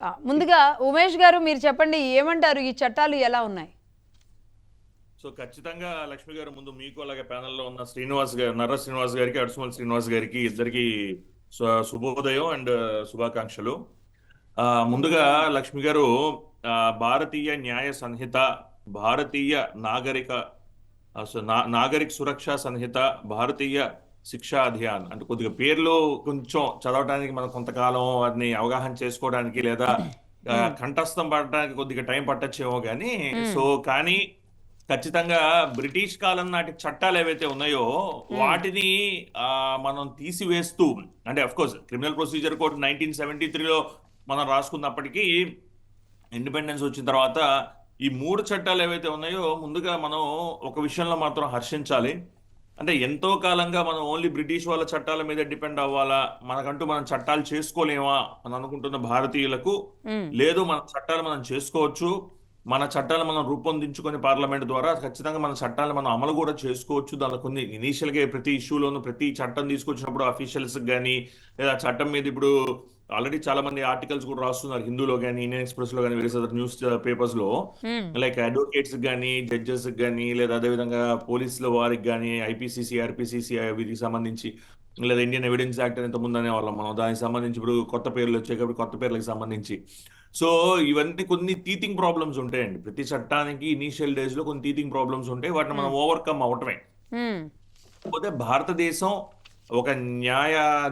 ముందుగా ఉమేష్ గారు మీరు చెప్పండి ఏమంటారు ఈ చట్టాలు ఎలా ఉన్నాయి? సో ఖచ్చితంగా లక్ష్మి గారు ముందు మీకు అలాగే ప్యానెల్లో ఉన్న శ్రీనివాస్ గారు నర్ర శ్రీనివాస్ గారికి అడుసుమల్ శ్రీనివాస్ గారికి ఇద్దరికి శుభోదయం అండ్ శుభాకాంక్షలు. ముందుగా లక్ష్మి గారు, భారతీయ న్యాయ సంహిత, భారతీయ నాగరిక నాగరిక సురక్ష సంహిత, భారతీయ శిక్షా అధియాన్ అంటే కొద్దిగా పేర్లు కొంచెం చదవడానికి మనం కొంతకాలం వాటిని అవగాహన చేసుకోవడానికి లేదా కంఠస్థం పడడానికి కొద్దిగా టైం పట్టచ్చేమో కానీ కానీ ఖచ్చితంగా బ్రిటిష్ కాలం నాటి చట్టాలు ఏవైతే ఉన్నాయో వాటిని మనం తీసివేస్తూ, అంటే of course criminal procedure code 1973లో మనం రాసుకున్నప్పటికీ ఇండిపెండెన్స్ వచ్చిన తర్వాత ఈ మూడు చట్టాలు ఏవైతే ఉన్నాయో ముందుగా మనం ఒక విషయంలో మాత్రం హర్షించాలి. అంటే ఎంతో కాలంగా మనం ఓన్లీ బ్రిటిష్ వాళ్ళ చట్టాల మీద డిపెండ్ అవ్వాలా, మనకంటూ మనం చట్టాలు చేసుకోలేమా అని అనుకుంటున్న భారతీయులకు లేదు, మన చట్టాలు మనం చేసుకోవచ్చు, మన చట్టాలు మనం రూపొందించుకొని పార్లమెంట్ ద్వారా ఖచ్చితంగా మన చట్టాలు మనం అమలు కూడా చేసుకోవచ్చు. దానిలో కొన్ని ఇనీషియల్గా ప్రతి ఇష్యూలోనూ ప్రతి చట్టం తీసుకొచ్చినప్పుడు అఫీషియల్స్ కానీ లేదా చట్టం మీద ఇప్పుడు ఆల్రెడీ చాలా మంది ఆర్టికల్స్ కూడా రాస్తున్నారు హిందూలో కానీ ఇండియన్ ఎక్స్ప్రెస్ లో కానీ వేరే అదర్ న్యూస్ పేపర్స్ లో, లైక్ అడ్వకేట్స్ కానీ జడ్జెస్ కానీ లేదా అదేవిధంగా పోలీసుల వారికి కానీ ఐపీసీసీ ఆర్పీసీసీ వీటికి సంబంధించి లేదా ఇండియన్ ఎవిడెన్స్ యాక్ట్ ఎంత ముందు అనేవాళ్ళం మనం, దానికి సంబంధించి ఇప్పుడు కొత్త పేర్లు వచ్చాయి కాబట్టి కొత్త పేర్లకు సంబంధించి. సో ఇవన్నీ కొన్ని టీచింగ్ ప్రాబ్లమ్స్ ఉంటాయండి ప్రతి చట్టానికి ఇనీషియల్ డేస్ లో కొన్ని టీచింగ్ ప్రాబ్లమ్స్ ఉంటాయి, వాటిని మనం ఓవర్కమ్ అవటమే. కాకపోతే భారతదేశం ఒక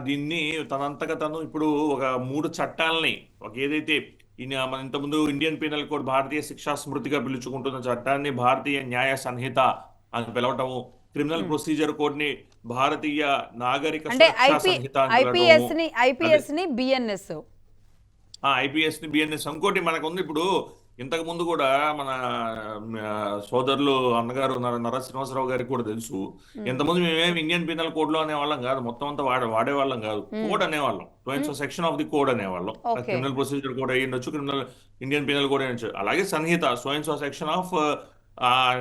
దీన్ని తనంతగా తను ఇప్పుడు ఒక మూడు చట్టాలని ఒక ఏదైతే మన ఇంతకుముందు ఇండియన్ పీనల్ కోడ్ భారతీయ శిక్షా స్మృతిగా పిలుచుకుంటున్న చట్టాన్ని భారతీయ న్యాయ సంహిత అని పిలవటము, క్రిమినల్ ప్రొసీజర్ కోడ్ ని భారతీయ నాగరిక సురక్షా సంహిత ఐపీఎస్ ని బిఎన్ఎస్ ఇంకోటి మనకు ఉంది ఇప్పుడు. ఇంతకు ముందు కూడా మన సోదరులు అన్నగారు నర శ్రీనివాసరావు గారికి కూడా తెలుసు, ఇంతకుముందు మేమేమి ఇండియన్ పీనల్ కోడ్ లో అనేవాళ్ళం కాదు, మొత్తం అంతా వాడేవాళ్ళం కాదు, కోడ్ అనేవాళ్ళం, so section of the code అనేవాళ్ళం. క్రిమినల్ ప్రొసీజర్ కోడ్ అయ్యి ఉండొచ్చు, క్రిమినల్ ఇండియన్ పీనల్ కోడ్ అయ్యి, అలాగే సంహిత సో సెక్షన్ ఆఫ్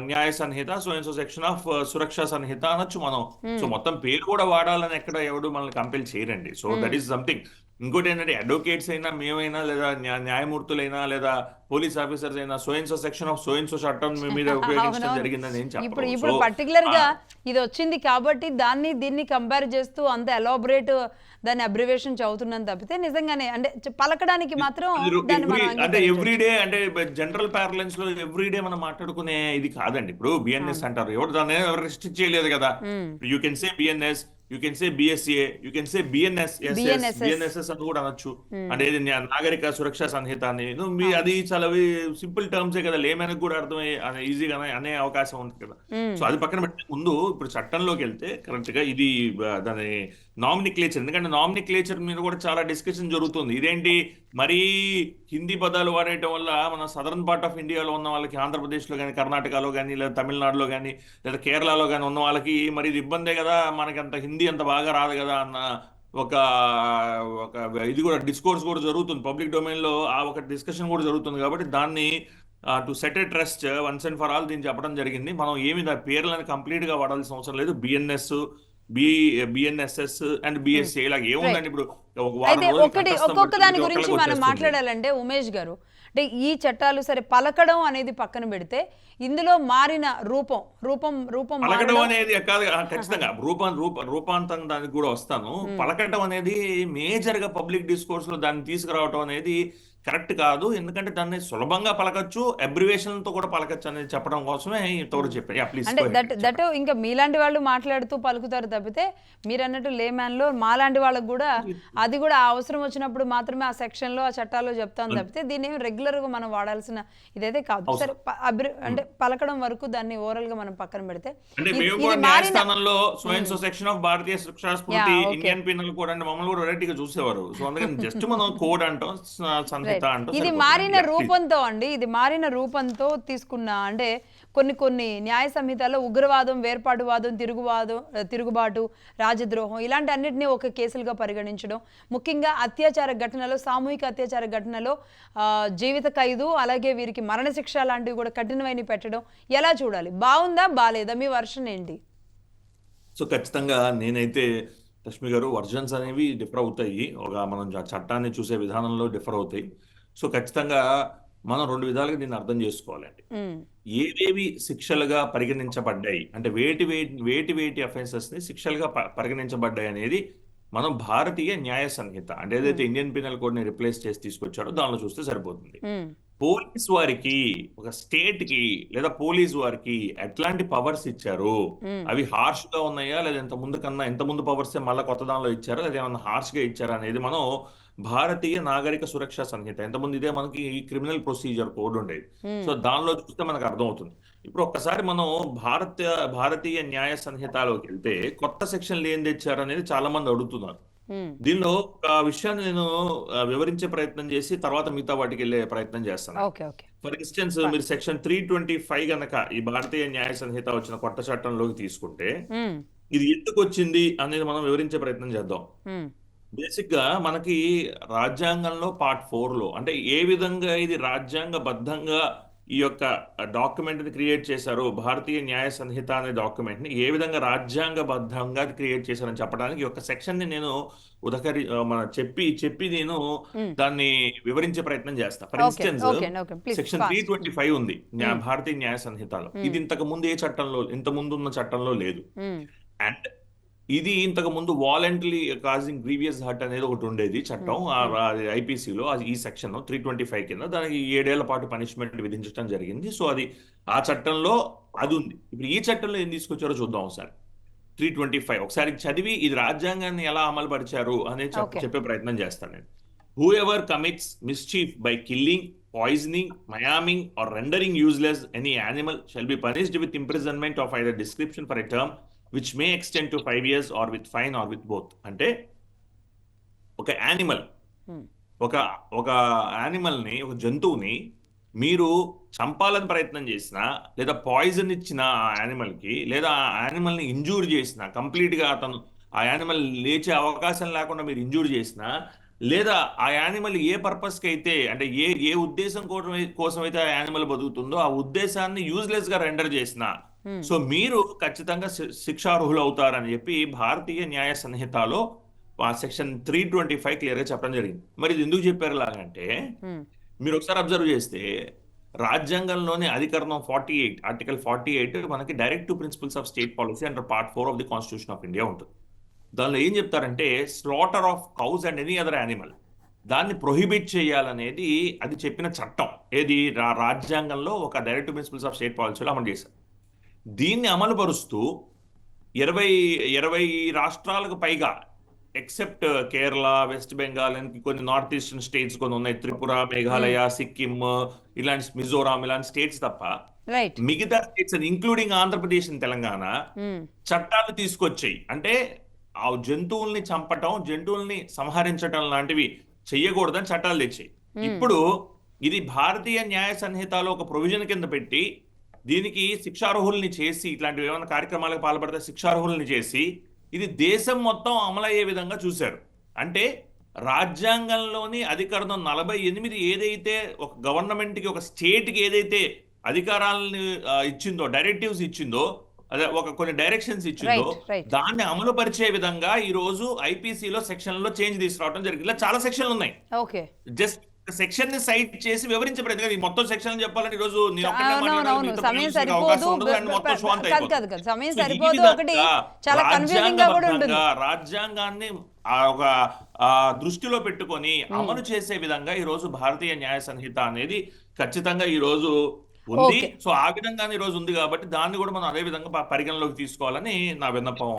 న్యాయ సంహిత, సో సెక్షన్ ఆఫ్ సురక్షా సంహిత అనొచ్చు మనం. సో మొత్తం పేరు కూడా వాడాలని ఎక్కడ ఎవడు మనల్ని కంపెల్ చేయరండి. So that is something. ఇంకోటి ఏంటంటే అడ్వకేట్స్ అయినా మేమైనా లేదా న్యాయమూర్తులైనా లేదా పోలీస్ ఆఫీసర్స్ అయినా సో సెక్షన్ ఆఫ్ సో చట్టం మీద ఉపయోగించడం జరిగిందని ఏం చెప్పారు. ఇప్పుడు పర్టికులర్ గా ఇది వచ్చింది కాబట్టి దీన్ని కంపేర్ చేస్తూ అంత ఎలాబరేట్ దాన్ని అబ్రివేషన్ చదువుతున్నాను తప్పితే నిజంగానే అంటే పలకడానికి మాత్రం అంటే ఎవ్రీడే అంటే జనరల్ ప్యారలెన్స్ లో ఎవ్రీడే మనం మాట్లాడుకునే ఇది కాదండి. ఇప్పుడు బిఎన్ఎస్ అంటారు, ఎవరు దాన్ని రెస్ట్రిక్ట్ చేయలేదు కదా. You can say BNS, you can say BSA, you can say BNSS అని కూడా అనొచ్చు. అంటే నాగరిక సురక్షా సంహిత అని అది చాలా సింపుల్ టర్మ్సే కదా, లేమనకు కూడా అర్థమయ్యే ఈజీగా అనే అవకాశం ఉంది కదా. సో అది పక్కన పెట్టే ముందు ఇప్పుడు చట్టంలోకి వెళ్తే కరెక్ట్ గా ఇది దాని నామినిక్లేచర్, ఎందుకంటే నామినిక్లేచర్ మీద కూడా చాలా డిస్కషన్ జరుగుతుంది. ఇదేంటి మరీ హిందీ పదాలు వాడేయటం వల్ల మన సదరన్ పార్ట్ ఆఫ్ ఇండియాలో ఉన్న వాళ్ళకి, ఆంధ్రప్రదేశ్లో కానీ కర్ణాటకలో కానీ లేదా తమిళనాడులో కానీ లేదా కేరళలో కానీ ఉన్న వాళ్ళకి మరి ఇది ఇబ్బందే కదా, మనకి అంత హిందీ అంత బాగా రాదు కదా అన్న ఒక ఒక ఇది కూడా డిస్కోర్స్ కూడా జరుగుతుంది పబ్లిక్ డొమైన్ లో, ఆ ఒక డిస్కషన్ కూడా జరుగుతుంది. కాబట్టి దాన్ని to set a trust once and for all దీన్ని చెప్పడం జరిగింది. మనం ఏమి పేర్లను కంప్లీట్ గా వాడాల్సిన అవసరం లేదు. బిఎన్ఎస్, బిఎన్ఎస్ఎస్ అండ్ బిఎస్ఏ ఇలాగ ఏముందండి. ఇప్పుడు ఒక్కొక్క దాని గురించి మనం మాట్లాడాలంటే ఉమేష్ గారు, అంటే ఈ చట్టాలు సరే పలకడం అనేది పక్కన పెడితే ఇందులో మారిన రూపం పలకడం అనేది కాదు, ఖచ్చితంగా రూపాంతరం దానికి కూడా వస్తాను. పలకడం అనేది మేజర్ గా పబ్లిక్ డిస్కోర్స్ లో దాన్ని తీసుకురావడం అనేది కరెక్ట్ కాదు, ఎందుకంటే దాన్ని సులభంగా పలకచ్చు, అబ్రివేషన్ తో కూడా పలకచ్చు అనేది చెప్పడం కోసమే ఇంతవరకు చెప్పాను. ఇంకా మీలాంటి వాళ్ళు మాట్లాడుతూ పలుకుతారు తప్పితే మీరు అన్నట్టు లేమ్యాన్ లో మాలాంటి వాళ్ళకు కూడా అది కూడా అవసరం వచ్చినప్పుడు మాత్రమే ఆ సెక్షన్ లో ఆ చట్టాల్లో చెప్తాను తప్పితే దీన్ని రెగ్యులర్ గా మనం వాడాల్సిన ఇదైతే కాదు. సరే అంటే పలకడం వరకు దాన్ని ఓవరాల్ గా మనం పక్కన పెడితే భారతీయ శిక్షా స్మృతి, ఇండియన్ పీనల్ కోడ్ అంటే మమ్మల్ని కూడా వెరైటీగా చూసేవారు. సో అందుకని జస్ట్ మనం కోడ్ అంటాం. ఇది మారిన రూపంతో ఇది మారిన రూపంతో తీసుకున్న అంటే కొన్ని న్యాయ సంహితలో ఉగ్రవాదం, వేర్పాటువాదం, తిరుగుబాటు, రాజద్రోహం ఇలాంటి అన్నిటినీ ఒక కేసులుగా పరిగణించడం, ముఖ్యంగా అత్యాచార ఘటనలో, సామూహిక అత్యాచార ఘటనలో జీవిత ఖైదు అలాగే వీరికి మరణశిక్ష లాంటివి కూడా కఠినమైన పెట్టడం ఎలా చూడాలి? బాగుందా బాలేదా? మీ వర్షన్ ఏంటి? సో ఖచ్చితంగా నేనైతే లక్ష్మి గారు వర్జన్స్ అనేవి డిఫర్ అవుతాయి, ఒక మనం చట్టాన్ని చూసే విధానంలో డిఫర్ అవుతాయి. సో ఖచ్చితంగా మనం రెండు విధాలుగా దీన్ని అర్థం చేసుకోవాలండి. ఏవేవి శిక్షలుగా పరిగణించబడ్డాయి అంటే వేటి అఫెన్సెస్ ని శిక్షలుగా పరిగణించబడ్డాయి అనేది మనం భారతీయ న్యాయ సంహిత అంటే ఏదైతే ఇండియన్ పీనల్ కోడ్ ని రిప్లేస్ చేసి తీసుకొచ్చారో దానిలో చూస్తే సరిపోతుంది. పోలీస్ వారికి ఒక స్టేట్ కి లేదా పోలీస్ వారికి ఎట్లాంటి పవర్స్ ఇచ్చారు, అవి హార్ష్ గా ఉన్నాయా లేదా ఎంత ముందు పవర్స్ మళ్ళీ కొత్త దానిలో ఇచ్చారా లేదా ఏమన్నా హార్ష్ గా ఇచ్చారా అనేది మనం భారతీయ నాగరిక సురక్షా సంహిత ఇంతకుముందు ఇదే మనకి క్రిమినల్ ప్రొసీజర్ కోడ్ ఉండేది. సో దానిలో చూస్తే మనకు అర్థమవుతుంది. ఇప్పుడు ఒక్కసారి మనం భారతీయ న్యాయ సంహితలోకి వెళ్తే కొత్త సెక్షన్లు ఏం తెచ్చారు అనేది చాలా మంది అడుగుతున్నారు. దీనిలో ఒక విషయాన్ని నేను వివరించే ప్రయత్నం చేసి తర్వాత మిగతా వాటికి వెళ్ళే ప్రయత్నం చేస్తాను. ఫర్ ఇన్స్టెన్స్ మీరు సెక్షన్ 325 గనక ఈ భారతీయ న్యాయ సంహిత వచ్చిన కొత్త చట్టంలోకి తీసుకుంటే ఇది ఎందుకు వచ్చింది అనేది మనం వివరించే ప్రయత్నం చేద్దాం. బేసిక్ గా మనకి రాజ్యాంగంలో పార్ట్ 4లో అంటే ఏ విధంగా ఇది రాజ్యాంగబద్ధంగా ఈ యొక్క డాక్యుమెంట్ ని క్రియేట్ చేశారు, భారతీయ న్యాయ సంహిత అనే డాక్యుమెంట్ ని ఏ విధంగా రాజ్యాంగబద్ధంగా క్రియేట్ చేశారని చెప్పడానికి ఒక సెక్షన్ ని నేను చెప్పి నేను దాన్ని వివరించే ప్రయత్నం చేస్తా. ఫర్ ఇన్స్టెన్స్ సెక్షన్ 325 ఉంది భారతీయ న్యాయ సంహితలో. ఇది ఇంతకు ముందు ఇంత ముందు ఉన్న చట్టంలో లేదు. అండ్ ఇది ఇంతకు ముందు వాలంటరీ కాజింగ్ గ్రీవియస్ హర్ట్ అనేది ఒకటి ఉండేది చట్టం ఐపీసీలో. ఈ సెక్షన్ 325 కింద దానికి 7 ఏళ్ల పాటు పనిష్మెంట్ విధించడం జరిగింది. సో అది ఆ చట్టంలో అది ఉంది. ఇప్పుడు ఈ చట్టంలో ఏం తీసుకొచ్చారో చూద్దాం ఒకసారి. 325 ఒకసారి చదివి ఇది రాజ్యాంగాన్ని ఎలా అమలు పరిచారు అనేది చెప్పే ప్రయత్నం చేస్తాను నేను. Who ever commits mischief by killing, poisoning, maiming or rendering useless any animal shall be punished with imprisonment of either description for a term which may extend to 5 years or with fine or with both. అంటే ఒక animal ఒక animal ని ఒక జంతువుని మీరు చంపాలని ప్రయత్నం చేసినా లేదా పాయిజన్ ఇచ్చిన ఆ యానిమల్ కి లేదా ఆ యానిమల్ ని ఇంజూర్ చేసినా కంప్లీట్ గా అతను ఆ యానిమల్ లేచే అవకాశం లేకుండా మీరు ఇంజూర్ చేసినా లేదా ఆ యానిమల్ ఏ పర్పస్ కి అయితే అంటే ఏ ఉద్దేశం కోసం అయితే ఆ యానిమల్ బతుకుతుందో ఆ ఉద్దేశాన్ని యూజ్లెస్ గా రెండర్ చేసిన సో మీరు ఖచ్చితంగా శిక్షార్హులు అవుతారని చెప్పి భారతీయ న్యాయ సంహితలో సెక్షన్ 325 క్లియర్ గా చెప్పడం జరిగింది. మరి ఇది ఎందుకు చెప్పారు లాగంటే మీరు ఒకసారి అబ్జర్వ్ చేస్తే రాజ్యాంగంలోని అధికరణం 48 ఆర్టికల్ 48 మనకి directive principles of state policy under part 4 of the constitution of India ఉంటుంది. దానిలో ఏం చెప్తారంటే slaughter of cows and any other animal దాన్ని ప్రొహిబిట్ చేయాలనేది అది చెప్పిన చట్టం. ఏది రాజ్యాంగంలో ఒక డైరెక్టివ్ ప్రిన్సిపల్స్ ఆఫ్ స్టేట్ పాలసీలో అమలు చేశారు. దీన్ని అమలు పరుస్తూ 20 రాష్ట్రాలకు పైగా except Kerala, west Bengal and కొన్ని నార్త్ ఈస్టర్న్ స్టేట్స్ కొన్ని ఉన్నాయి, త్రిపుర, మేఘాలయ, సిక్కిం ఇలాంటి మిజోరాం ఇలాంటి స్టేట్స్ తప్ప మిగతా స్టేట్స్ ఇంక్లూడింగ్ ఆంధ్రప్రదేశ్ తెలంగాణ చట్టాలు తీసుకొచ్చాయి. అంటే ఆ జంతువుల్ని చంపటం, జంతువుల్ని సంహరించటం లాంటివి చెయ్యకూడదని చట్టాలు తెచ్చాయి. ఇప్పుడు ఇది భారతీయ న్యాయ సంహితలో ఒక ప్రొవిజన్ కింద పెట్టి దీనికి శిక్షార్హుల్ని చేసి ఇట్లాంటివి ఏమైనా కార్యక్రమాలకు పాల్పడితే శిక్షార్హుల్ని చేసి ఇది దేశం మొత్తం అమలయ్యే విధంగా చూశారు. అంటే రాజ్యాంగంలోని అధికరణం 48 ఏదైతే ఒక గవర్నమెంట్కి ఒక స్టేట్కి ఏదైతే అధికారాలను ఇచ్చిందో, డైరెక్టివ్స్ ఇచ్చిందో, అదే కొన్ని డైరెక్షన్స్ ఇచ్చిందో దాన్ని అమలు పరిచే విధంగా ఈ రోజు ఐపీసీలో సెక్షన్లో చేంజ్ తీసుకురావడం జరిగింది. ఇలా చాలా సెక్షన్లు ఉన్నాయి. జస్ట్ సెక్షన్ ని సైట్ చేసి వివరించే ప్రయత్నం మొత్తం సెక్షన్ చెప్పాలని ఈ రోజు రాజ్యాంగాన్ని ఒక దృష్టిలో పెట్టుకొని అమలు చేసే విధంగా ఈ రోజు భారతీయ న్యాయ సంహిత అనేది ఖచ్చితంగా ఈ రోజు ఉంది. సో ఆ విధంగా ఈ రోజు ఉంది కాబట్టి దాన్ని కూడా మనం అదే విధంగా పరిగణలోకి తీసుకోవాలని నా విన్నపం.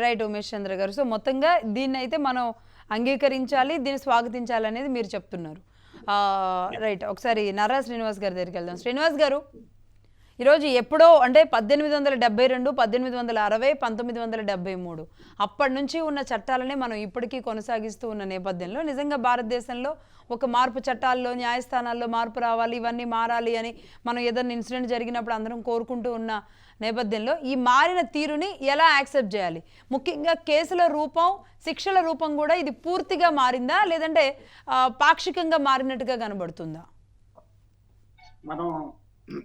రైట్ ఉమేష్ చంద్ర గారు. సో మొత్తంగా దీన్ని అయితే మనం అంగీకరించాలి, దీన్ని స్వాగతించాలి అనేది మీరు చెప్తున్నారు. రైట్, ఒకసారి నర్రా శ్రీనివాస్ గారి దగ్గరికి వెళ్దాం. శ్రీనివాస్ గారు, ఈరోజు ఎప్పుడో అంటే 1872, 1860, 1973 అప్పటి నుంచి ఉన్న చట్టాలనే మనం ఇప్పటికీ కొనసాగిస్తూ ఉన్న నేపథ్యంలో నిజంగా భారతదేశంలో ఒక మార్పు, చట్టాల్లో న్యాయస్థానాల్లో మార్పు రావాలి, ఇవన్నీ మారాలి అని మనం ఏదైనా ఇన్సిడెంట్ జరిగినప్పుడు అందరం కోరుకుంటూ ఉన్న నేపథ్యంలో ఈ మారిన తీరుని ఎలా యాక్సెప్ట్ చేయాలి? ముఖ్యంగా కేసుల రూపం, శిక్షల రూపం కూడా ఇది పూర్తిగా మారిందా లేదంటే పాక్షికంగా మారినట్టుగా కనబడుతుందా? మనం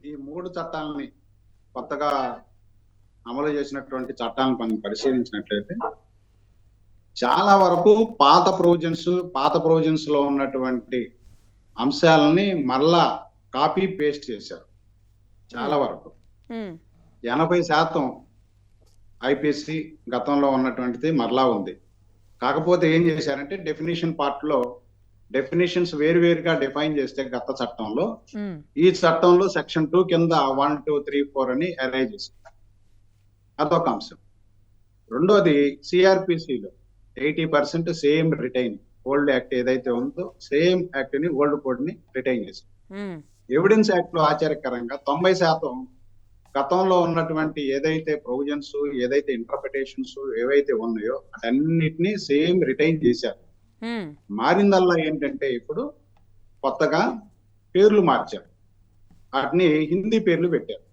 ఈ 3 చట్టాలని కొత్తగా అమలు చేసినటువంటి చట్టాలను మనం పరిశీలించినట్లయితే చాలా వరకు పాత ప్రొవిజన్స్ లో ఉన్నటువంటి అంశాలని మళ్ళా కాపీ పేస్ట్ చేశారు చాలా వరకు. ఉమ్, 80% ఐపీసీ గతంలో ఉన్నటువంటిది మరలా ఉంది. కాకపోతే ఏం చేశారంటే డెఫినేషన్ పార్ట్ లో డెఫినేషన్స్ వేరువేరుగా డిఫైన్ చేస్తే గత చట్టంలో ఉమ్, ఈ చట్టంలో సెక్షన్ 2 కింద 1, 2, 3, 4 అని అరేంజ్ చేశారు. అదొక అంశం. రెండోది సిఆర్పిసిలో 80% సేమ్ రిటైన్ ఓల్డ్ యాక్ట్ ఏదైతే ఉందో సేమ్ యాక్ట్ ని ఓల్డ్ కోడ్ ని రిటైన్ చేశారు. ఉమ్, ఎవిడెన్స్ యాక్ట్ లో ఆశ్చర్యకరంగా 90% గతంలో ఉన్నటువంటి ఏదైతే ప్రొవిజన్స్ ఏదైతే ఇంటర్ప్రిటేషన్స్ ఏవైతే ఉన్నాయో అటన్నిటిని సేమ్ రిటైన్ చేశారు. ఉమ్, మారిందల్లా ఏంటంటే ఇప్పుడు కొత్తగా పేర్లు మార్చారు, వాటిని హిందీ పేర్లు పెట్టారు.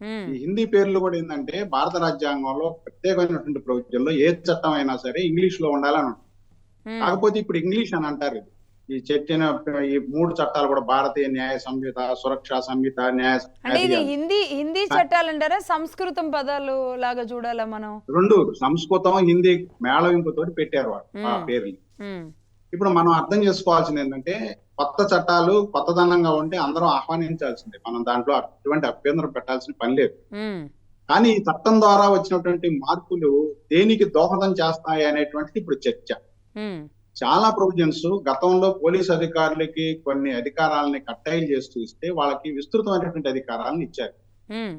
ఉమ్, ఈ హిందీ పేర్లు కూడా ఏంటంటే భారత రాజ్యాంగంలో ప్రత్యేకమైనటువంటి ప్రొవిజన్లో ఏ చట్టం అయినా సరే ఇంగ్లీష్ లో ఉండాలని ఉంటుంది. ఉమ్. కాకపోతే ఇప్పుడు ఇంగ్లీష్ అని అంటారు. ఇది ఈ చర్చన ఈ 3 చట్టాలు కూడా భారతీయ న్యాయ సంహిత, సురక్షా సంహిత, న్యాయ అంటే ఇది అది హిందీ చట్టాలు అంటారా, సంస్కృతం పదాలు లాగా చూడాలా మనం? రెండు సంస్కృతం హిందీ మేళవింపుతోటి పెట్టారు వాడు ఆ మ్మ్. పేర్లు. ఉమ్, ఇప్పుడు మనం అర్థం చేసుకోవాల్సింది ఏంటంటే కొత్త చట్టాలు కొత్తదనంగా ఉంటే అందరం ఆహ్వానించాల్సిందే, మనం దాంట్లో అటువంటి అభ్యంతరం పెట్టాల్సిన పని లేదు. ఉమ్, కానీ ఈ చట్టం ద్వారా వచ్చినటువంటి మార్పులు దేనికి దోహదం చేస్తాయి అనేటువంటిది ఇప్పుడు చర్చ. ఉమ్, చాలా ప్రొవిజన్స్ గతంలో పోలీస్ అధికారులకి కొన్ని అధికారాలని కట్టైలు చేస్తూ ఇస్తే వాళ్ళకి విస్తృతమైనటువంటి అధికారాలను ఇచ్చారు. ఉమ్,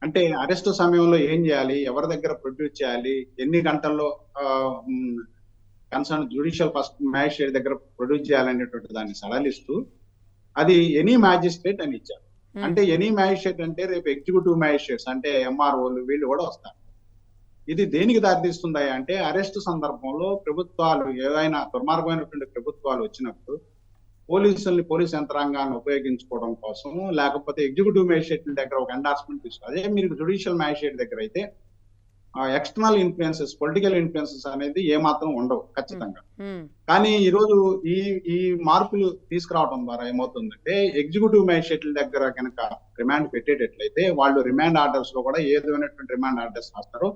అంటే అరెస్ట్ సమయంలో ఏం చేయాలి, ఎవరి దగ్గర ప్రొడ్యూస్ చేయాలి, ఎన్ని గంటల్లో కన్సర్న్ జ్యుడిషియల్ ఫస్ట్ మ్యాజిస్ట్రేట్ దగ్గర ప్రొడ్యూస్ చేయాలనేటువంటి దాన్ని సడలిస్తూ అది ఎనీ మ్యాజిస్ట్రేట్ అని ఇచ్చారు. ఉమ్. అంటే ఎనీ మ్యాజిస్ట్రేట్ అంటే రేపు ఎగ్జిక్యూటివ్ మ్యాజిస్ట్రేట్స్ అంటే ఎంఆర్ఓలు వీళ్ళు కూడా వస్తారు. ఇది దేనికి దారితీస్తుంది అంటే అరెస్ట్ సందర్భంలో ప్రభుత్వాలు ఏవైనా దుర్మార్గమైనటువంటి ప్రభుత్వాలు వచ్చినప్పుడు పోలీస్ యంత్రాంగాన్ని ఉపయోగించుకోవడం కోసం, లేకపోతే ఎగ్జిక్యూటివ్ మ్యాజిస్ట్రేట్ల దగ్గర ఒక ఎండార్స్మెంట్ తీసుకోవాలి. అదే మీరు జ్యుడిషియల్ మ్యాజిస్ట్రేట్ దగ్గర అయితే ఎక్స్టర్నల్ ఇన్ఫ్లుయెన్సెస్, పొలిటికల్ ఇన్ఫ్లుయెన్సెస్ అనేది ఏమాత్రం ఉండవు ఖచ్చితంగా. ఉమ్, కానీ ఈ రోజు ఈ మార్పులు తీసుకురావడం ద్వారా ఏమవుతుందంటే ఎగ్జిక్యూటివ్ మ్యాజిస్ట్రేట్ల దగ్గర కనుక రిమాండ్ పెట్టేటట్లయితే వాళ్ళు రిమాండ్ ఆర్డర్స్ లో కూడా ఏ విధమైనటువంటి రిమాండ్ ఆర్డర్స్ రాస్తారో,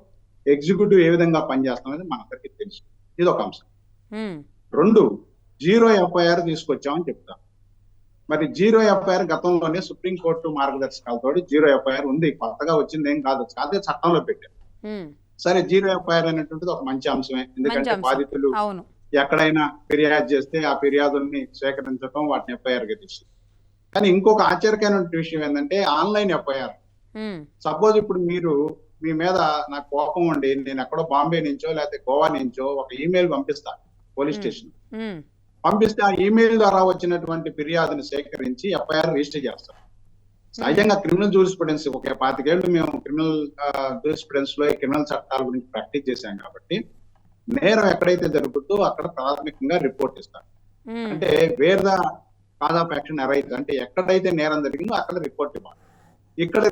ఎగ్జిక్యూటివ్ ఏ విధంగా పనిచేస్తామనేది మనందరికీ తెలుసు. ఇది ఒక అంశం. ఉమ్, 2, 0 ఎఫ్ఐఆర్ తీసుకొచ్చామని చెప్తాం. మరి 0 ఎఫ్ఐఆర్ గతంలోనే సుప్రీంకోర్టు మార్గదర్శకాలతో 0 ఎఫ్ఐఆర్ ఉంది, కొత్తగా వచ్చింది ఏం కాదు, అదే చట్టంలో పెట్టారు. ఉమ్, సరే 0 ఎఫ్ఐఆర్ అనేటువంటిది ఒక మంచి అంశమే, ఎందుకంటే అంశం. బాధితులు అవును. ఎక్కడైనా ఫిర్యాదు చేస్తే ఆ ఫిర్యాదుల్ని స్వీకరించడం, వాటిని ఎఫ్ఐఆర్ గా తీస్తుంది. కానీ ఇంకొక ఆశ్చర్యకరమైన విషయం ఏంటంటే ఆన్లైన్ ఎఫ్ఐఆర్. ఉమ్, సపోజ్ ఇప్పుడు మీరు మీ మీద నాకు కోపం ఉండి నేను ఎక్కడో బాంబే నుంచో లేకపోతే గోవా నుంచో ఒక ఈమెయిల్ పంపిస్తా పోలీస్ స్టేషన్. ఉమ్, పంపిస్తే ఆ ఈమెయిల్ ద్వారా వచ్చినటువంటి ఫిర్యాదుని సేకరించి ఎఫ్ఐఆర్ రిజిస్టర్ చేస్తారు. సహజంగా క్రిమినల్ జూరిస్ప్రుడెన్స్ ఒక 25 ఏళ్ళు మేము క్రిమినల్ జూరిస్ప్రుడెన్స్ లో క్రిమినల్ చట్టాల గురించి ప్రాక్టీస్ చేశాం కాబట్టి నేరం ఎక్కడైతే జరుగుతుందో అక్కడ ప్రాథమికంగా రిపోర్ట్ ఇస్తారు. ఉమ్, అంటే wear the cause of action arise, అంటే ఎక్కడైతే నేరం జరిగిందో అక్కడ రిపోర్ట్ ఇవ్వాలి. ఇక్కడ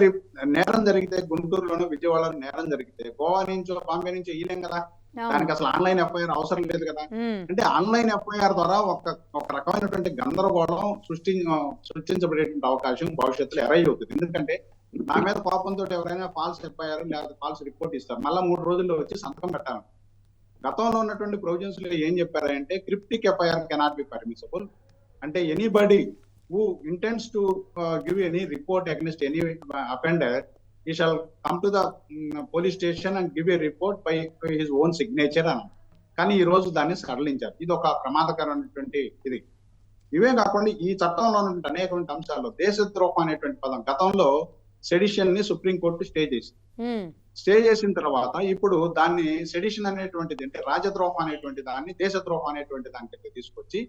నేరం జరిగితే గుంటూరులోనో విజయవాడలో నేరం జరిగితే గోవా నుంచో బాంబే నుంచో ఇయ్యలేం కదా, అవును. దానికి అసలు ఆన్లైన్ ఎఫ్ఐఆర్ అవసరం లేదు కదా. ఉమ్, అంటే ఆన్లైన్ ఎఫ్ఐఆర్ ద్వారా ఒక రకమైనటువంటి గందరగోళం సృష్టించబడేటువంటి అవకాశం భవిష్యత్తులో ఎరైజ్ అవుతుంది. ఎందుకంటే నా మీద కోపంతో ఎవరైనా ఫాల్స్ ఎఫ్ఐఆర్ లేదా ఫాల్స్ రిపోర్ట్ ఇస్తారు, మళ్ళీ 3 రోజుల్లో వచ్చి సంతకం పెట్టాలి. గతంలో ఉన్నటువంటి ప్రొవిజన్స్ లో ఏం చెప్పారంటే cryptic FIR cannot be permissible, అంటే anybody who intends to give any report against any offender, he shall come to the police station and give a report by his own signature అని. కానీ ఈ రోజు దాన్ని సడలించారు. ఇది ఒక ప్రమాదకరమైనటువంటి ఇది. ఇవే కాకుండా ఈ చట్టంలో ఉన్నటువంటి అనేకమైన అంశాల్లో దేశద్రోహం అనేటువంటి పదం గతంలో సెడిషన్ ని సుప్రీంకోర్టు స్టే చేసింది. ఉమ్, స్టే చేసిన తర్వాత ఇప్పుడు దాన్ని సెడిషన్ అనేటువంటిది అంటే రాజద్రోహం అనేటువంటి దాన్ని దేశద్రోహం అనేటువంటి దానికి తీసుకొచ్చి,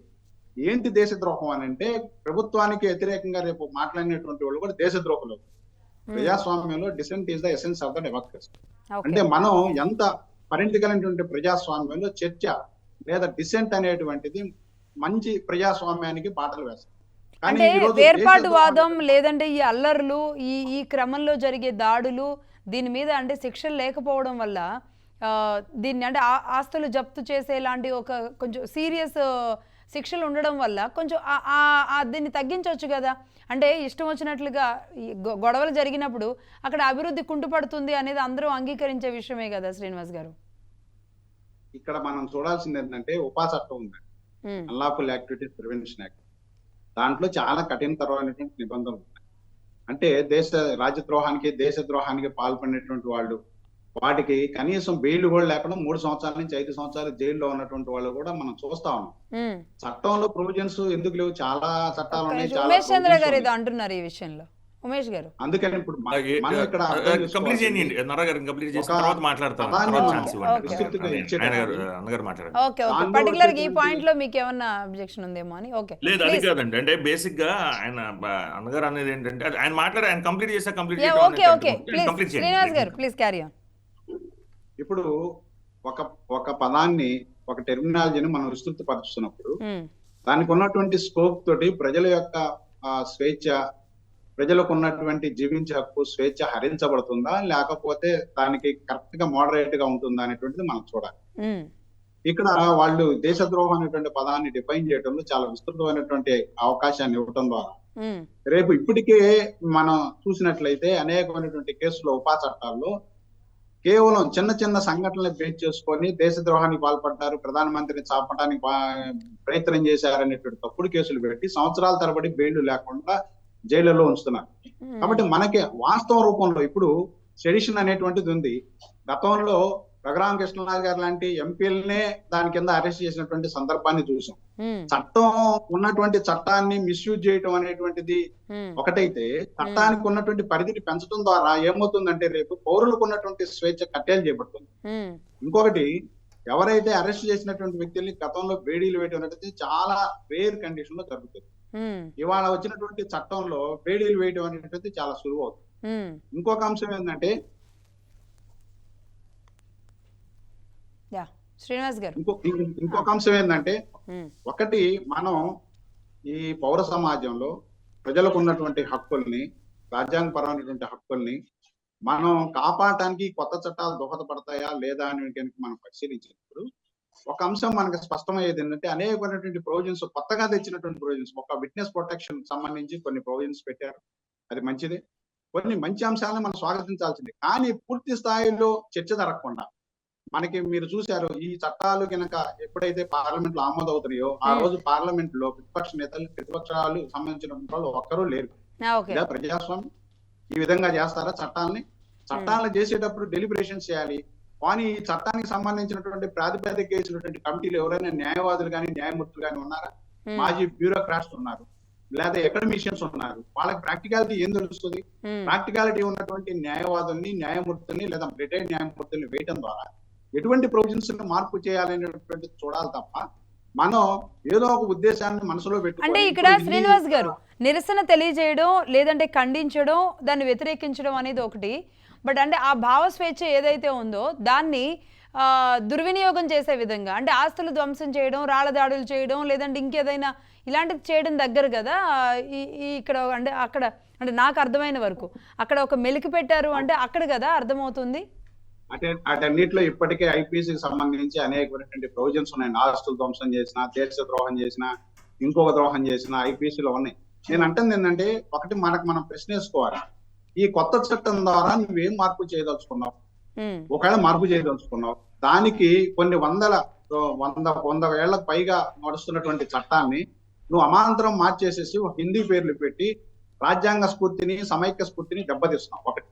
ఏంటి దేశద్రోహం అని అంటే ప్రభుత్వానికి వ్యతిరేకంగా రేపు మాట్లాడినటువంటి వాళ్ళు కూడా దేశద్రోహులు. ప్రజాస్వామ్యంలో dissent is the essence of the democracy. Okay. అంటే మనం ఎంత పరిణితి ప్రజాస్వామ్యంలో చర్చ లేదా డిసెంట్ అనేటువంటిది మంచి ప్రజాస్వామ్యానికి బాటలు వేస్తాం. అంటే వేర్పాటువాదం లేదంటే ఈ అల్లర్లు ఈ క్రమంలో జరిగే దాడులు దీని మీద అంటే శిక్షలు లేకపోవడం వల్ల దీన్ని అంటే ఆస్తులు జప్తు చేసేలాంటి ఒక కొంచెం సీరియస్ శిక్షలు ఉండడం వల్ల కొంచెం దీన్ని తగ్గించవచ్చు కదా. అంటే ఇష్టం వచ్చినట్లుగా గొడవలు జరిగినప్పుడు అక్కడ అభివృద్ధి కుంటుపడుతుంది అనేది అందరూ అంగీకరించే విషయమే కదా శ్రీనివాస్ గారు. ఇక్కడ మనం చూడాల్సింది ఏంటంటే ఉపా చట్టం ఉంది, అన్లాఫుల్ యాక్టివిటీస్ ప్రివెన్షన్ యాక్ట్. దాంట్లో చాలా కఠినతరమైనటువంటి నిబంధనలు ఉన్నాయి. అంటే రాజ్యద్రోహానికి దేశద్రోహానికి పాల్పడినటువంటి వాళ్ళు, వాటికి కనీసం బెయిల్ కూడా లేకుండా 3 సంవత్సరాల నుంచి 5 సంవత్సరాలు జైల్లో ఉన్నటువంటి వాళ్ళు కూడా మనం చూస్తా ఉన్నాం. ఉమ్. చట్టంలో ప్రొవిజన్స్ ఎందుకు లేవు? చాలా చట్టాలు ఒక్క ఉన్నాయి, నిమిషం. చాలా ఉమేష్ చంద్ర provisions గారు ఏదో ఉన్నాయి. అంటున్నారు ఈ విషయంలో. ఉమేష్ గారు. అందుకని ఇప్పుడు అలాగే మనం ఇక్కడ అర్థం కంప్లీట్ చేసుకోవాల్సింది చేయండి నర్రా గారు, కంప్లీట్ చేసిన ఒక తర్వాత మాట్లాడతాను. పదాన్ని తర్వాత మనం ఛాన్స్ ఇవ్వండి. విస్తృతంగా ఆయన గారు, ఇచ్చేటప్పుడు అన్నగారు మాట్లాడండి. Okay okay. దానిలో పర్టికులర్ గా ఈ వచ్చేటువంటి పాయింట్ లో మీకు ఏమన్నా అబ్జెక్షన్ ఉందేమో అని. ఓకే లేదు అది ప్లీజ్. కాదండి. అంటే బేసిక్ గా ఆయన అన్నగారు అనేది ఏంటంటే ఆయన మాట్లాడారు, ఆయన కంప్లీట్ చేస్తే complete yeah okay okay please complete Srinivas గారు చేయండి. Please carry on. ఇప్పుడు ఒక పదాన్ని, ఒక టెర్మినాలజీని మనం విస్తృతపరుస్తున్నప్పుడు దానికి ఉన్నటువంటి స్కోప్ తోటి ప్రజల యొక్క స్వేచ్ఛ, ప్రజలకు ఉన్నటువంటి జీవించే హక్కు, స్వేచ్ఛ హరించబడుతుందా, లేకపోతే దానికి కరెక్ట్ గా మోడరేట్ గా ఉంటుందా అనేటువంటిది మనం చూడాలి. ఇక్కడ వాళ్ళు దేశద్రోహం అనేటువంటి పదాన్ని డిఫైన్ చేయడంలో చాలా విస్తృతమైనటువంటి అవకాశాన్ని ఇవ్వటం ద్వారా రేపు ఇప్పటికే మనం చూసినట్లయితే అనేకమైనటువంటి కేసులు, ఉపా చట్టాల్లో కేవలం చిన్న చిన్న సంఘటనలు బేస్ చేసుకొని దేశద్రోహానికి పాల్పడ్డారు, ప్రధానమంత్రిని చాపడానికి ప్రయత్నం చేశారనేటువంటి తప్పుడు కేసులు పెట్టి సంవత్సరాల తరబడి బెయిల్ లేకుండా జైళ్లలో ఉంచుతున్నారు. కాబట్టి మనకి వాస్తవ రూపంలో ఇప్పుడు సెడిషన్ అనేటువంటిది ఉంది. గతంలో రఘురామ కృష్ణరాజు గారు లాంటి ఎంపీలనే దాని కింద అరెస్ట్ చేసినటువంటి సందర్భాన్ని చూసాం. చట్టం ఉన్నటువంటి చట్టాన్ని మిస్యూజ్ చేయటం అనేటువంటిది ఒకటైతే, చట్టానికి ఉన్నటువంటి పరిధిని పెంచడం ద్వారా ఏమవుతుందంటే రేపు పౌరులకు ఉన్నటువంటి స్వేచ్ఛ కట్టేలు చేయబడుతుంది. ఇంకొకటి, ఎవరైతే అరెస్ట్ చేసినటువంటి వ్యక్తుల్ని గతంలో బేడీలు వేయడం అనేది చాలా రేర్ కండిషన్ లో జరుగుతుంది. ఇవాళ వచ్చినటువంటి చట్టంలో బేడీలు వేయడం అనేటువంటి చాలా సులువు అవుతుంది. ఇంకొక అంశం ఏంటంటే, శ్రీనివాస్ గారు ఇంకొక అంశం ఏంటంటే, ఒకటి మనం ఈ పౌర సమాజంలో ప్రజలకు ఉన్నటువంటి హక్కుల్ని, రాజ్యాంగపరమైనటువంటి హక్కుల్ని మనం కాపాడటానికి కొత్త చట్టాలు దోహదపడతాయా లేదా అని కనుక మనం పరిశీలించినప్పుడు ఒక అంశం మనకు స్పష్టమయ్యేది ఏంటంటే, అనేకమైనటువంటి ప్రొవిజన్స్, కొత్తగా తెచ్చినటువంటి ప్రొవిజన్స్, ఒక విట్నెస్ ప్రొటెక్షన్ సంబంధించి కొన్ని ప్రొవిజన్స్ పెట్టారు. అది మంచిదే. కొన్ని మంచి అంశాలను మనం స్వాగతించాల్సిందే. కానీ పూర్తి స్థాయిలో చర్చ జరగకుండా, మనకి మీరు చూశారు, ఈ చట్టాలు కనుక ఎప్పుడైతే పార్లమెంట్ లో ఆమోదవుతున్నాయో ఆ రోజు పార్లమెంట్ లో ప్రతిపక్షాలు సంబంధించిన వాళ్ళు ఒక్కరూ లేరు. ఇలా ప్రజాస్వామ్యం ఈ విధంగా చేస్తారా? చట్టాలను చేసేటప్పుడు డెలిబరేషన్స్ చేయాలి. కానీ ఈ చట్టానికి సంబంధించినటువంటి ప్రాతిపదిక చేసినటువంటి కమిటీలు ఎవరైనా న్యాయవాదులు కానీ న్యాయమూర్తులు కానీ ఉన్నారా? మాజీ బ్యూరోక్రాట్స్ ఉన్నారు, లేదా అకాడమిషియన్స్ ఉన్నారు. వాళ్ళకి ప్రాక్టికాలిటీ ఏం తెలుస్తుంది? ప్రాక్టికాలిటీ ఉన్నటువంటి న్యాయవాదుల్ని, న్యాయమూర్తుల్ని లేదా రిటైర్డ్ న్యాయమూర్తుల్ని వేయటం ద్వారా ఎటువంటి ప్రొవిజన్స్ మార్పు చేయాలనేటువంటి చూడాలి తప్ప మనం ఏదో ఒక ఉద్దేశాన్ని మనసులో పెట్టుకొని. అంటే ఇక్కడ శ్రీనివాస్ గారు, నిరసన తెలియజేయడం లేదంటే ఖండించడం, దాన్ని వ్యతిరేకించడం అనేది ఒకటి. బట్ అంటే ఆ భావ స్వేచ్ఛ ఏదైతే ఉందో దాన్ని దుర్వినియోగం చేసే విధంగా, అంటే ఆస్తులు ధ్వంసం చేయడం, రాళ్ల దాడులు చేయడం, లేదంటే ఇంకేదైనా ఇలాంటిది చేయడం దగ్గర కదా ఇక్కడ. అంటే అక్కడ, అంటే నాకు అర్థమైన వరకు అక్కడ ఒక మెలికి పెట్టారు అంటే అక్కడ కదా అర్థమవుతుంది. అటన్నిటిలో ఇప్పటికే ఐపీసీకి సంబంధించి అనేకమైనటువంటి ప్రొవిజన్స్ ఉన్నాయి. ఆస్తులు ధ్వంసం చేసిన, దేశ ద్రోహం చేసిన, ఇంకొక ద్రోహం చేసిన ఐపీసీలో ఉన్నాయి. నేను అంటుంది ఏంటంటే, ఒకటి మనం ప్రశ్నేసుకోవాలి, ఈ కొత్త చట్టం ద్వారా నువ్వేం మార్పు చేయదలుచుకున్నావు? ఒకవేళ మార్పు చేయదలుచుకున్నావు, దానికి కొన్ని వంద ఏళ్లకు పైగా నడుస్తున్నటువంటి చట్టాన్ని నువ్వు అమాంతరం మార్చేసేసి ఒక హిందీ పేర్లు పెట్టి రాజ్యాంగ స్ఫూర్తిని, సమైక్య స్ఫూర్తిని దెబ్బతీస్తున్నావు. ఒకటి.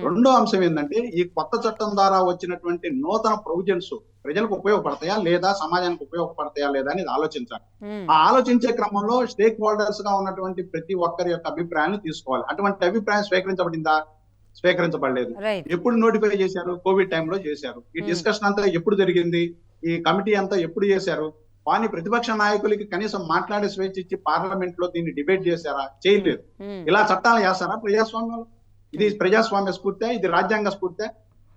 రెండో అంశం ఏంటంటే, ఈ కొత్త చట్టం ద్వారా వచ్చినటువంటి నూతన ప్రొవిజన్స్ ప్రజలకు ఉపయోగపడతాయా లేదా, సమాజానికి ఉపయోగపడతాయా లేదా అనేది ఆలోచించాలి. ఆ ఆలోచించే క్రమంలో స్టేక్ హోల్డర్స్ గా ఉన్నటువంటి ప్రతి ఒక్కరి యొక్క అభిప్రాయాన్ని తీసుకోవాలి. అటువంటి అభిప్రాయం స్వీకరించబడిందా? స్వీకరించబడలేదు. ఎప్పుడు నోటిఫై చేశారు? కోవిడ్ టైంలో చేశారు. ఈ డిస్కషన్ అంతా ఎప్పుడు జరిగింది? ఈ కమిటీ అంతా ఎప్పుడు చేశారు? కానీ ప్రతిపక్ష నాయకులకి కనీసం మాట్లాడే స్వేచ్ఛ ఇచ్చి పార్లమెంట్ లో దీన్ని డిబేట్ చేశారా? చేయలేదు. ఇలా చట్టాలు చేస్తారా ప్రజాస్వామ్యంలో? ఇది ప్రజాస్వామ్య స్ఫూర్తి, ఇది రాజ్యాంగ స్ఫూర్తి.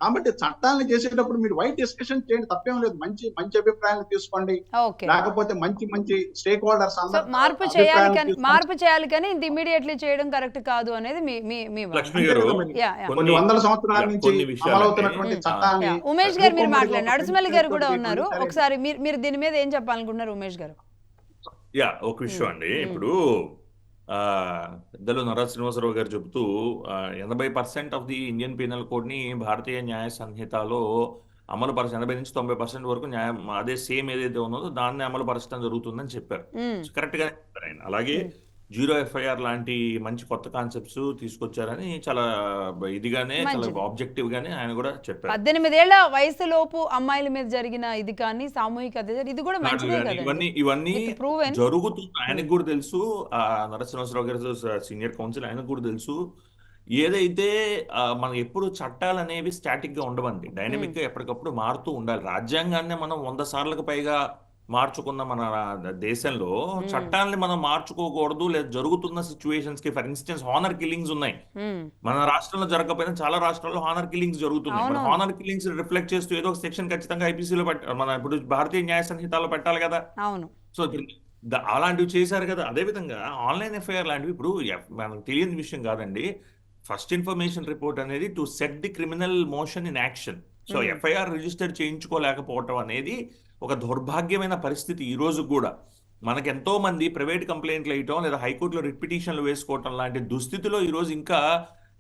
కాబట్టి చట్టాలను చేసేటప్పుడు మీరు వైట్ డిస్కషన్ చేయండి, తప్పేం లేదు. మంచి అభిప్రాయాలు తీసుకోండి, లేకపోతే మంచి స్టేక్ హోల్డర్స్ మార్పు చేయాలి కానీ ఇంత ఇమీడియట్లీ చేయడం కరెక్ట్ కాదు అనేది మీ కొన్ని వందల సంవత్సరాల నుంచి అమలవుతున్నటువంటి చట్టాన్ని. ఉమేష్ గారు మీరు మాట్లాడండి. నడుసుమల్లి గారు కూడా ఉన్నారు. ఒకసారి మీరు దీని మీద ఏం చెప్పాలనుకుంటున్నారు ఉమేష్ గారు? ఒక విషయం అండి, ఇప్పుడు పెద్దలు నర్రా శ్రీనివాసరావు గారు చెబుతూ 80% of the Indian penal code ని భారతీయ న్యాయ సంహితలో అమలు 80 నుంచి 90% వరకు న్యాయం అదే సేమ్ ఏదైతే ఉన్నదో దాన్ని అమలు పరచడం జరుగుతుందని చెప్పారు. కరెక్ట్ గా చెప్పారు ఆయన. అలాగే జీరో ఎఫ్ఐఆర్ లాంటి మంచి కొత్త కాన్సెప్ట్స్ తీసుకొచ్చారని చాలా ఇదిగానే చాలా మంచిది. ఆబ్జెక్టివ్ గానే ఆయన కూడా చెప్పారు. 18 ఏళ్ల వయసులోపు అమ్మాయిల మీద జరిగిన ఇది కానీ సామూహిక అత్యాచారం ఇది కూడా దాడులు మంచిదే కానీ కదండి. ఇవన్నీ విత్ ప్రూవెన్. జరుగుతుంది. ఆయనకు కూడా తెలుసు. నరసింహరావు గారు సీనియర్ కౌన్సిల్, ఆయనకు కూడా తెలుసు. ఏదైతే మనం ఎప్పుడు చట్టాలు అనేవి స్టాటిక్ గా ఉండవండి, డైనమిక్ గా ఎప్పటికప్పుడు మారుతూ ఉండాలి. రాజ్యాంగాన్ని మనం 100 సార్లకు పైగా మార్చుకున్న మన దేశంలో చట్టాలని మనం మార్చుకోకూడదు. లేదా జరుగుతున్న సిచ్యువేషన్స్ కి, ఫర్ ఇన్స్టెన్స్ హానర్ కిల్లింగ్స్ ఉన్నాయి. మన రాష్ట్రంలో జరగకపోయినా చాలా రాష్ట్రాల్లో హానర్ కిల్లింగ్స్ జరుగుతున్నాయి. అవునవును. హానర్ కిల్లింగ్స్ రిఫ్లెక్ట్ చేస్తూ ఏదో ఒక సెక్షన్ ఖచ్చితంగా ఐపీసీలో మన ఇప్పుడు భారతీయ న్యాయ సంహితలో పెట్టాలి కదా. అవును. సో అలాంటివి చేశారు కదా. అదేవిధంగా ఆన్లైన్ ఎఫ్ఐఆర్ లాంటివి ఇప్పుడు మనకు తెలియని విషయం కాదండి. ఫస్ట్ ఇన్ఫర్మేషన్ రిపోర్ట్ అనేది to set the criminal motion in action. So FIR register చేయించుకోలేకపోవటం అనేది ఒక దౌర్భాగ్యమైన పరిస్థితి. ఈ రోజు కూడా మనకి ఎంతో మంది ప్రైవేట్ కంప్లైంట్లు వేయటం లేదా హైకోర్టులో రిట్ పిటిషన్లు వేసుకోవటం లాంటి దుస్థితిలో ఈ రోజు ఇంకా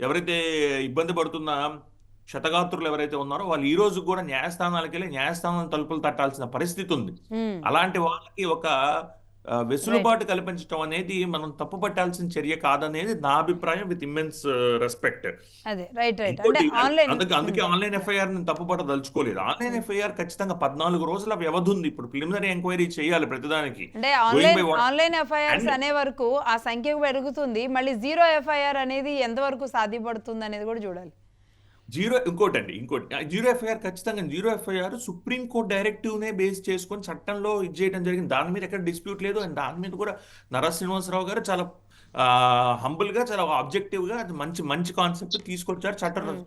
ఎవరైతే ఇబ్బంది పడుతున్న శతగాత్రులు ఎవరైతే ఉన్నారో వాళ్ళు ఈ రోజు కూడా న్యాయస్థానాలకు వెళ్ళి న్యాయస్థానం తలుపులు తట్టాల్సిన పరిస్థితి ఉంది. అలాంటి వాళ్ళకి ఒక వెసులుబాటు కల్పించడం అనేది మనం తప్పు పట్టాల్సిన చర్య కాదనేది నా అభిప్రాయం, విత్ ఇమ్మెన్స్ రెస్పెక్ట్. అదే రైట్ రైట్. అంటే ఆన్లైన్ అందుకే ఆన్లైన్ ఎఫ్ఐఆర్ నేను తప్పు పట్టదలుచుకోలేదు. ఆన్లైన్ ఎఫ్ఐఆర్ ఖచ్చితంగా 14 రోజుల వ్యవధి ఉంది. ఇప్పుడు ప్రిలిమినరీ ఎంక్వైరీ చేయాలి ప్రతిదానికి. అంటే Going by ఆన్లైన్ ఎఫ్ఐఆర్స్ అనే వరకు ఆ సంఖ్య పెరుగుతుంది. మళ్ళీ జీరో ఎఫ్ఐఆర్ అనేది ఎంతవరకు సాధ్యపడుతుంది అనేది కూడా చూడాలి. ఇంకోటి జీరో ఎఫ్ఐఆర్ ఖచ్చితంగా జీరో ఎఫ్ఐఆర్ సుప్రీంకోర్టు డైరెక్టివ్ నే బేస్ చేసుకొని చట్టంలో ఇది చేయడం జరిగింది. దాని మీద ఎక్కడ డిస్ప్యూట్ లేదు. అండ్ దాని మీద కూడా నరసింహ శ్రీనివాసరావు గారు చాలా హంబుల్ గా, చాలా ఆబ్జెక్టివ్ గా మంచి మంచి కాన్సెప్ట్ తీసుకొచ్చారు.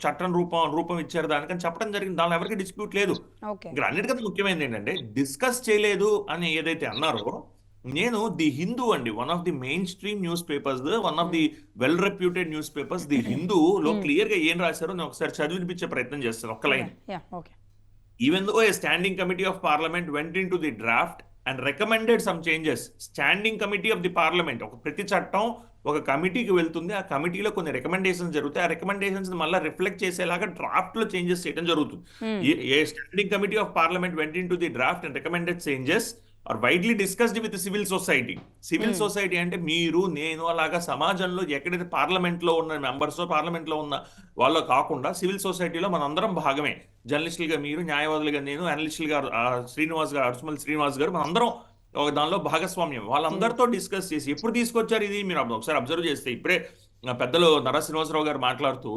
చట్టం రూపం ఇచ్చారు దానికని చెప్పడం జరిగింది. దానిలో ఎవరికి డిస్ప్యూట్ లేదు. ఓకే. ఇక్కడ అన్నిటికన్నా ముఖ్యమైనది ఏంటంటే డిస్కస్ చేయలేదు అని ఏదైతే అన్నారో, నేను ది హిందూ అండి, one of the main stream news papers, one of the well reputed news papers, the Hindu లో క్లియర్ గా ఏం రాశారో నేను ఒకసారి చదివినిపించే ప్రయత్నం చేస్తాను. ఒక్క line. Even though A standing committee of parliament went in to the draft and recommended some changes. Standing committee of the parliament, ఒక ప్రతి చట్టం ఒక కమిటీకి వెళ్తుంది. ఆ కమిటీలో కొన్ని రికమెండేషన్స్ జరుగుతాయి. ఆ రికమెండేషన్స్ మళ్ళీ రిఫ్లెక్ట్ చేసేలాగా డ్రాఫ్ట్ లో చేంజెస్ చేయడం జరుగుతుంది. A standing committee of parliament went into the draft and recommended changes are widely discussed with civil society. Civil society అంటే మీరు, నేను, అలాగా సమాజంలో ఎక్కడైతే పార్లమెంట్ లో ఉన్న మెంబర్స్, పార్లమెంట్ లో ఉన్న వాళ్ళు కాకుండా సివిల్ సొసైటీలో మనందరం భాగమే. జర్నలిస్టులుగా మీరు, న్యాయవాదులుగా నేను, అనలిస్టులుగా శ్రీనివాస్ గారు, అడుసుమల్లి శ్రీనివాస్ గారు, మనందరం ఒక దానిలో భాగస్వామ్యం. వాళ్ళందరితో డిస్కస్ చేసి ఎప్పుడు తీసుకొచ్చారు ఇది మీరు ఒకసారి అబ్జర్వ్ చేస్తే, ఇప్పుడే పెద్దలు నరసింహ శ్రీనివాసరావు గారు మాట్లాడుతూ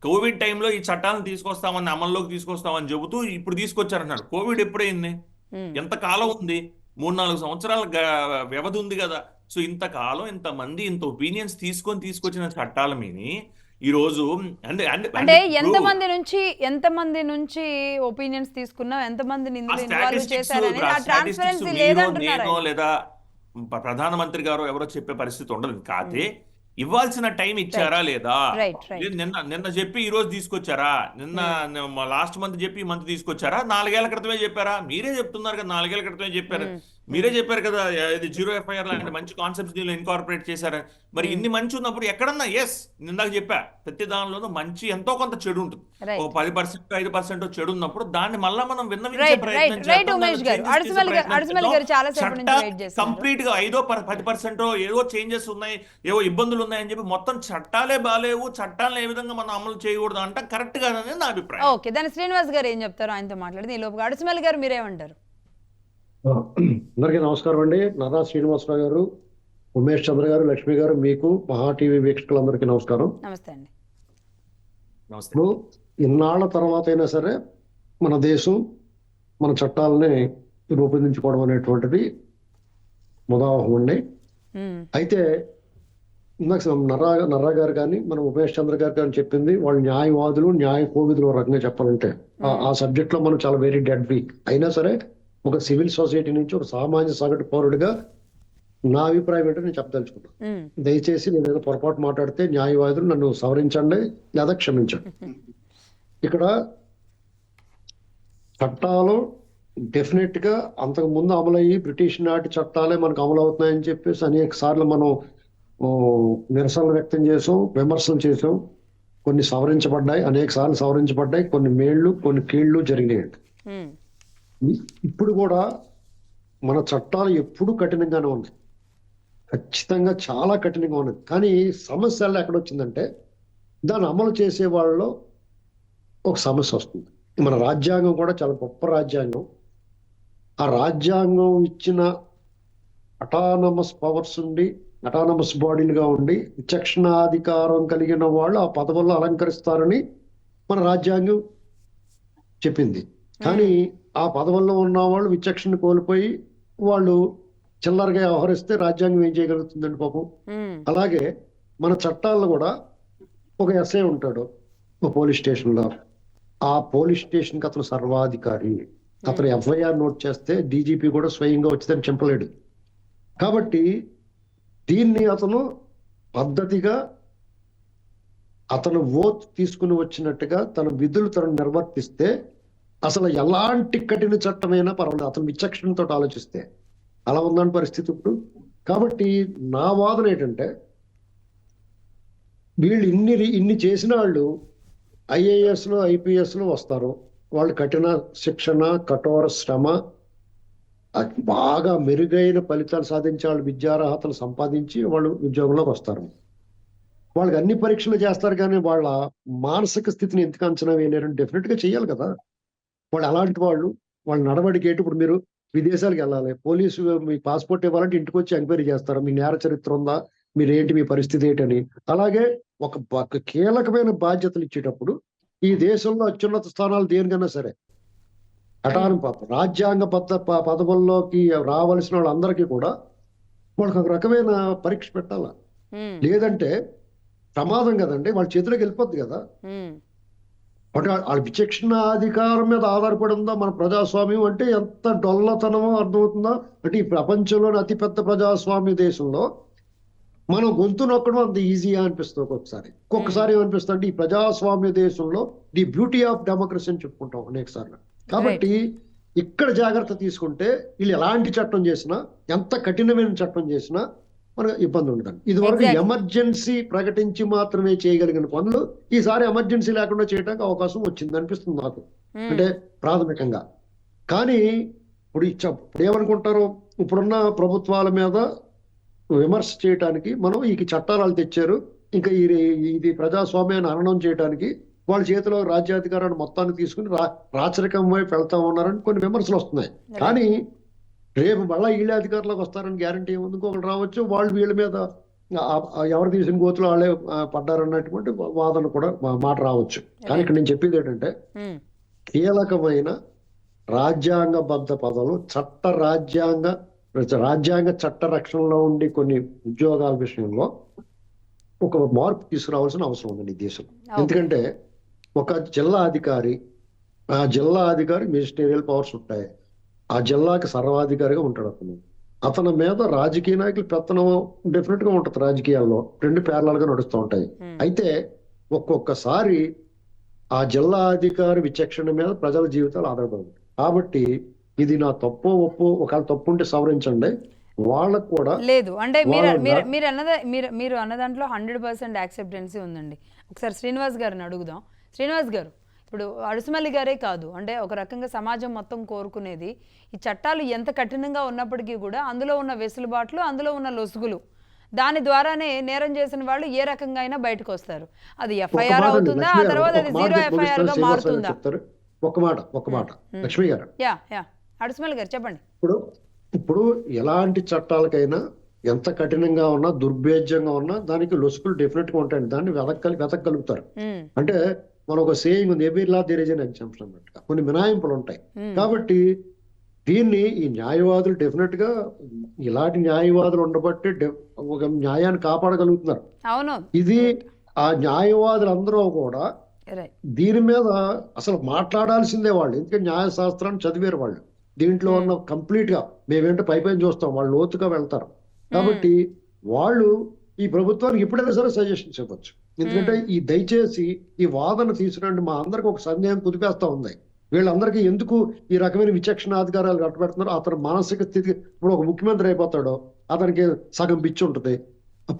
కోవిడ్ టైంలో ఈ చట్టాలను తీసుకొస్తామని, అమల్లోకి తీసుకొస్తామని చెబుతూ ఇప్పుడు తీసుకొచ్చారన్నారు. కోవిడ్ ఎప్పుడైంది? ఎంత కాలం ఉంది? 3-4 సంవత్సరాల వ్యవధి ఉంది కదా. సో ఇంతకాలం ఇంతమంది ఇంత ఒపీనియన్స్ తీసుకొచ్చిన చట్టాల మీద ఈ రోజు అంటే ఎంతమంది నుంచి ఒపీనియన్స్ తీసుకున్నా, ఎంతమందిని ఇందులో ఇన్వాల్వ్ చేశారనేది ఆ ట్రాన్స్పరెన్సీ లేదంటున్నారు. లేదా ప్రధానమంత్రి గారు ఎవరో చెప్పే పరిస్థితి ఉండదు. కాదే ఇవ్వాల్సిన టైం ఇచ్చారా లేదా? నిన్న చెప్పి ఈ రోజు తీసుకొచ్చారా? నిన్న లాస్ట్ మంత్ చెప్పి ఈ మంత్ తీసుకొచ్చారా? 4 ఏళ్ల క్రితమే చెప్పారా? మీరే చెప్తున్నారు కదా 4 ఏళ్ల క్రితమే చెప్పారు. మీరే చెప్పారు కదా ఇది జీరో ఎఫ్ఐఆర్ లాంటి మంచి కాన్సెప్ట్స్ దీనిలో ఇన్కార్పొరేట్ చేశారని. మరి ఇన్ని మంచి ఉన్నప్పుడు ఎక్కడన్నా ఎస్ నిందాక చెప్పా, ప్రతి దానిలోనూ మంచి ఎంతో కొంత చెడు ఉంటుంది. ఒక 10%, 5% చెడు ఉన్నప్పుడు దాన్ని మళ్ళా మనం విన్నవించే ప్రయత్నం కంప్లీట్ గా 5-10% ఏవో చేంజెస్ ఉన్నాయి, ఏవో ఇబ్బందులు ఉన్నాయని చెప్పి మొత్తం చట్టాలే బాలేవు, చట్టాలను ఏ విధంగా మనం అమలు చేయకూడదు అంటే కరెక్ట్ కాదనేది నా అభిప్రాయం. ఓకే, దాని శ్రీనివాస్ గారు ఏం చెప్తారు? ఆయనతో మాట్లాడింది ఈ లోపు అడుసుమల్లి గారు మీరేమంటారు? అందరికీ నమస్కారం అండి. నర్రా శ్రీనివాసరావు గారు, ఉమేష్ చంద్ర గారు, లక్ష్మి గారు, మీకు మహా టీవీ వీక్షకులందరికీ నమస్కారం. నమస్తే అండి. ఇప్పుడు ఇన్నాళ్ల తర్వాత అయినా సరే మన దేశం మన చట్టాలని రూపొందించుకోవడం అనేటువంటిది ముదావహం అండి. అయితే ఇందాక నర్రా గారు కానీ మన ఉమేష్ చంద్ర గారు కానీ చెప్పింది, వాళ్ళు న్యాయవాదులు, న్యాయ కోవిదులు రకంగా చెప్పాలంటే ఆ సబ్జెక్ట్ లో మనం చాలా వెరీ డెడ్ వీక్. అయినా సరే ఒక సివిల్ సొసైటీ నుంచి ఒక సామాన్య సగటు పౌరుడిగా నా అభిప్రాయం ఏంటో నేను చెప్పదలుచుకున్నాను. దయచేసి నేను ఏదో పొరపాటు మాట్లాడితే న్యాయవాదులు నన్ను సవరించండి లేదా క్షమించండి. ఇక్కడ చట్టాలు డెఫినెట్ గా అంతకు ముందు అమలయ్యి బ్రిటిష్ నాటి చట్టాలే మనకు అమలు అవుతున్నాయని చెప్పేసి అనేక సార్లు మనం నిరసనలు వ్యక్తం చేసాం, విమర్శలు చేసాం. కొన్ని సవరించబడ్డాయి, అనేక సార్లు సవరించబడ్డాయి, కొన్ని మేళ్లు కొన్ని కీళ్లు జరిగినాయి. ఇప్పుడు కూడా మన చట్టాలు ఎప్పుడు కఠినంగానే ఉన్నాయి. ఖచ్చితంగా చాలా కఠినంగా ఉన్నది. కానీ సమస్యలు ఎక్కడొచ్చిందంటే దాన్ని అమలు చేసే వాళ్ళలో ఒక సమస్య వస్తుంది. మన రాజ్యాంగం కూడా చాలా గొప్ప రాజ్యాంగం. ఆ రాజ్యాంగం ఇచ్చిన అటానమస్ పవర్స్ ఉండి, అటానమస్ బాడీలుగా ఉండి విచక్షణాధికారం కలిగిన వాళ్ళు ఆ పదవుల్లో అలంకరిస్తారని మన రాజ్యాంగం చెప్పింది. కానీ ఆ పదవుల్లో ఉన్న వాళ్ళు విచక్షణ కోల్పోయి వాళ్ళు చిల్లరగా వ్యవహరిస్తే రాజ్యాంగం ఏం చేయగలుగుతుందండి పాపం. అలాగే మన చట్టాల్లో కూడా ఒక ఎస్ఐ ఉంటాడు ఒక పోలీస్ స్టేషన్లో. ఆ పోలీస్ స్టేషన్కి అతను సర్వాధికారి. అతను ఎఫ్ఐఆర్ నోట్ చేస్తే డీజీపీ కూడా స్వయంగా వచ్చి దాన్ని చంపలేడు. కాబట్టి దీన్ని అతను పద్ధతిగా అతను ఓత్ తీసుకుని వచ్చినట్టుగా తన విధులు తను నిర్వర్తిస్తే అసలు ఎలాంటి కఠిన చట్టమైనా పర్వాలేదు, అతను విచక్షణతో ఆలోచిస్తే. అలా ఉందని పరిస్థితి ఇప్పుడు. కాబట్టి నా వాదన ఏంటంటే వీళ్ళు ఇన్ని చేసిన వాళ్ళు ఐఏఎస్లు ఐపీఎస్లు వస్తారు. వాళ్ళు కఠిన శిక్షణ, కఠోర శ్రమ, బాగా మెరుగైన ఫలితాలు సాధించే వాళ్ళు విద్యార్హతలు సంపాదించి వాళ్ళు ఉద్యోగంలోకి వస్తారు. వాళ్ళకి అన్ని పరీక్షలు చేస్తారు కానీ వాళ్ళ మానసిక స్థితిని ఎందుకు అంచనా వేయలేరని డెఫినెట్ గా చేయాలి కదా. వాళ్ళు అలాంటి వాళ్ళు నడవడికి ఏంటి, ఇప్పుడు మీరు విదేశాలకు వెళ్ళాలి, పోలీసు మీ పాస్పోర్ట్ ఇవ్వాలంటే ఇంటికి వచ్చి ఎంక్వైరీ చేస్తారు, మీ నేర చరిత్ర ఉందా, మీరేంటి, మీ పరిస్థితి ఏంటని. అలాగే ఒక కీలకమైన బాధ్యతలు ఇచ్చేటప్పుడు ఈ దేశంలో అత్యున్నత స్థానాలు దేనికన్నా సరే రాజ్యాంగబద్ధ పదవుల్లోకి రావాల్సిన వాళ్ళందరికీ కూడా వాళ్ళకి ఒక రకమైన పరీక్ష పెట్టాల. లేదంటే ప్రమాదం కదండి, వాళ్ళ చేతిలోకి వెళ్ళిపోద్ది కదా. అంటే వాళ్ళ విచక్షణ అధికారం మీద ఆధారపడి ఉందా మన ప్రజాస్వామ్యం అంటే ఎంత డొల్లతనమో అర్థమవుతుందా. అంటే ఈ ప్రపంచంలోని అతిపెద్ద ప్రజాస్వామ్య దేశంలో మనం గొంతు నొక్కడం అంత ఈజీగా అనిపిస్తుంది ఒక్కొక్కసారి ఏమనిపిస్తుంది అంటే ఈ ప్రజాస్వామ్య దేశంలో ది బ్యూటీ ఆఫ్ డెమోక్రసీ అని చెప్పుకుంటాం అనేక సార్లు. కాబట్టి ఇక్కడ జాగ్రత్త తీసుకుంటే వీళ్ళు ఎలాంటి చట్టం చేసినా, ఎంత కఠినమైన చట్టం చేసినా మనకు ఇబ్బంది ఉండదండి. ఇదివరకు ఎమర్జెన్సీ ప్రకటించి మాత్రమే చేయగలిగిన పనులు ఈసారి ఎమర్జెన్సీ లేకుండా చేయడానికి అవకాశం వచ్చింది అనిపిస్తుంది నాకు, అంటే ప్రాథమికంగా. కానీ ఇప్పుడు ఏమనుకుంటారు, ఇప్పుడున్న ప్రభుత్వాల మీద విమర్శ చేయడానికి మనం ఈ చట్టాలు తెచ్చారు, ఇంకా ఇది ప్రజాస్వామ్యాన్ని హననం చేయడానికి వాళ్ళ చేతిలో రాజ్యాధికారాన్ని మొత్తాన్ని తీసుకుని రాచరికం వైపు వెళ్తా ఉన్నారని కొన్ని విమర్శలు వస్తున్నాయి. కానీ రేపు మళ్ళా వీళ్ళే అధికారులకు వస్తారని గ్యారంటీ ఏముంది, ఇంకొకరు రావచ్చు, వాళ్ళు వీళ్ళ మీద ఎవరు తీసిన గోతులు వాళ్ళే పడ్డారన్నటువంటి వాదన కూడా మాట రావచ్చు. కానీ ఇక్కడ నేను చెప్పేది ఏంటంటే కీలకమైన రాజ్యాంగబద్ధ పదవులు రాజ్యాంగ చట్ట రక్షణలో ఉండి కొన్ని ఉద్యోగాల విషయంలో ఒక మార్పు తీసుకురావాల్సిన అవసరం ఉందండి ఈ దేశం. ఎందుకంటే ఒక జిల్లా అధికారి, ఆ జిల్లా అధికారి మెజిస్టేరియల్ పవర్స్ ఉంటాయి, ఆ జిల్లాకి సర్వాధికారిగా ఉంటాడు. అతని మీద రాజకీయ నాయకులు పెత్తనం డెఫినెట్ గా ఉంటుంది. రాజకీయాల్లో రెండు ప్యారలల్ గా నడుస్తూ ఉంటాయి. అయితే ఒక్కొక్కసారి ఆ జిల్లా అధికారి విచక్షణ మీద ప్రజల జీవితాలు ఆధారపడి ఉంటాయి. కాబట్టి ఇది నా తప్పు ఒప్పు, ఒకవేళ తప్పు ఉంటే సవరించండి. వాళ్ళకు కూడా లేదు అంటే మీరు అన్న దాంట్లో 100% యాక్సెప్టెన్సీ ఉందండి. ఒకసారి శ్రీనివాస్ గారిని అడుగుదాం. శ్రీనివాస్ గారు, ఇప్పుడు అడుసుమల్లి గారే కాదు, అంటే ఒక రకంగా సమాజం మొత్తం కోరుకునేది ఈ చట్టాలు ఎంత కఠినంగా ఉన్నప్పటికీ కూడా అందులో ఉన్న వెసులుబాట్లు, అందులో ఉన్న లొసుగులు, దాని ద్వారానే నేరం చేసిన వాళ్ళు ఏ రకంగా అయినా బయటకు వస్తారు. అది ఎఫ్ఐఆర్ అవుతుందా, ఆ తర్వాత అది 0 FIR గా మారుతుందా? ఒక మాట లక్ష్మి గారు, అడుసుమల్లి గారు చెప్పండి. ఇప్పుడు ఎలాంటి చట్టాలకైనా ఎంత కఠినంగా ఉన్నా, దుర్భేద్యంగా ఉన్నా దానికి లొసుకులు డెఫినెట్ గా ఉంటాయండి. దాన్ని వెతకగలుగుతారు. అంటే మన ఒక సేయింగ్ ఉంది, every law there is an exemption అన్నట్టుగా కొన్ని మినహాయింపులు ఉంటాయి. కాబట్టి దీన్ని ఈ న్యాయవాదులు డెఫినెట్ గా ఇలాంటి న్యాయవాదులు ఉండబట్టి ఒక న్యాయాన్ని కాపాడగలుగుతున్నారు. ఇది ఆ న్యాయవాదులందరూ కూడా దీని మీద అసలు మాట్లాడాల్సిందే వాళ్ళు, ఎందుకంటే న్యాయశాస్త్రాన్ని చదివారు వాళ్ళు. దీంట్లో ఉన్న కంప్లీట్ గా మేమేంటో పైపైన చూస్తాం, వాళ్ళు లోతుగా వెళ్తారు. కాబట్టి వాళ్ళు ఈ ప్రభుత్వానికి ఎప్పుడైనా సరే సజెషన్స్ ఇవ్వచ్చు. ఎందుకంటే ఈ దయచేసి ఈ వాదన తీసుకురండి, మా అందరికి ఒక సందేహం కుదిపేస్తా ఉంది. వీళ్ళందరికీ ఎందుకు ఈ రకమైన విచక్షణ అధికారాలు కట్టబెడుతున్నారు? అతని మానసిక స్థితి, ఇప్పుడు ఒక ముఖ్యమంత్రి అయిపోతాడో అతనికి సగం పిచ్చి ఉంటుంది,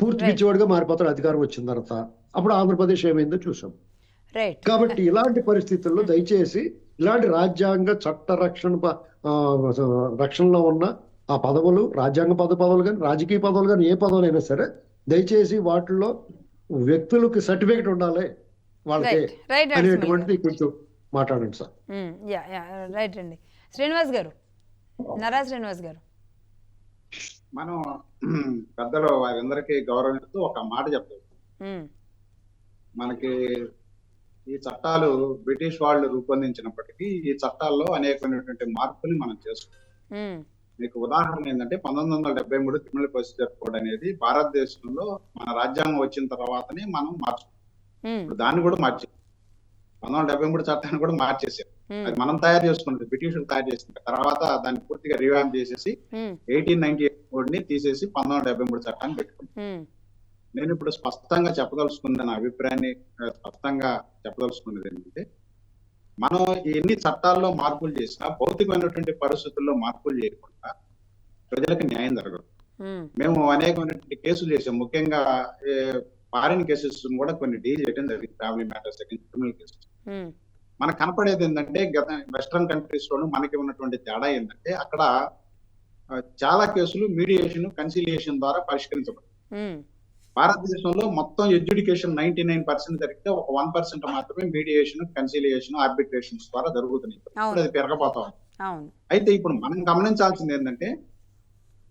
పూర్తి పిచ్చివాడిగా మారిపోతాడు అధికారం వచ్చిన తర్వాత. అప్పుడు ఆంధ్రప్రదేశ్ ఏమైందో చూసాం. కాబట్టి ఇలాంటి పరిస్థితుల్లో దయచేసి ఇలాంటి రాజ్యాంగ చట్ట రక్షణలో ఉన్న ఆ పదవులు రాజ్యాంగ పదవులు కానీ రాజకీయ పదవులు కానీ ఏ పదవులైనా సరే దయచేసి వాటిల్లో వ్యక్తులకు సర్టిఫికేట్ ఉండాలి వాళ్ళకి రైట్ రైట్ అనేటువంటిది కొంచెం మాట్లాడండి సార్. యా యా రైట్ అండి. శ్రీనివాస్ గారు, నరా శ్రీనివాస్ గారు. మనం పెద్దలు వారందరికీ గౌరవిస్తూ ఒక మాట చెప్తారు. మ్మ్. మనకి ఈ చట్టాలు బ్రిటిష్ వాళ్ళు రూపొందించినప్పటికీ ఈ చట్టాల్లో అనేకమైనటువంటి మార్పులు మనం చేసుకుంటాం. మ్మ్. మీకు ఉదాహరణ ఏంటంటే 1973 క్రిమినల్ ప్రొసీజర్ కోడ్ అనేది భారతదేశంలో మన రాజ్యాంగం వచ్చిన తర్వాతనే మనం మార్చుకున్నాం. మ్మ్. ఇప్పుడు దాన్ని కూడా మార్చారు. 1973 చట్టాన్ని కూడా మార్చేసారు. మ్మ్. అది మనం తయారు చేసుకున్నది, బ్రిటిషులు తయారు చేసిన తర్వాత దాన్ని పూర్తిగా రివాంప్ చేసేసి మ్మ్. 1898 కోడ్ ని తీసేసి 1973 చట్టాన్ని పెట్టుకున్నాం. మ్మ్. నేను ఇప్పుడు స్పష్టంగా చెప్పదలుచుకున్న నా అభిప్రాయాన్ని స్పష్టంగా చెప్పదలుచుకున్నది ఏంటంటే, మనం ఎన్ని చట్టాల్లో మార్పులు చేసినా భౌతికమైనటువంటి పరిస్థితుల్లో మార్పులు చేయకుండా ప్రజలకు న్యాయం జరగదు. మ్మ్. మేము అనేకమైనటువంటి కేసులు చేసాం. ముఖ్యంగా ఫారిన్ కేసెస్ కూడా కొన్ని డీల్ చేయడం జరిగింది. Family matters, criminal cases. మ్మ్. మనకు కనపడేది ఏంటంటే, వెస్ట్రన్ కంట్రీస్ లోను మనకి ఉన్నటువంటి తేడా ఏంటంటే, అక్కడ చాలా కేసులు మీడియేషన్, కన్సిలియేషన్ ద్వారా పరిష్కరించబడతాయి. మ్మ్. భారతదేశంలో మొత్తం ఎడ్యుకేషన్ 99% జరిగితే ఒక 1% మాత్రమే మీడియేషన్, కన్సిలియేషన్, ఆర్బిట్రేషన్స్ ద్వారా జరుగుతున్నాయి. ఇప్పుడు అది పెరగబోతా ఉంది. అవును. అయితే ఇప్పుడు మనం గమనించాల్సింది ఏంటంటే,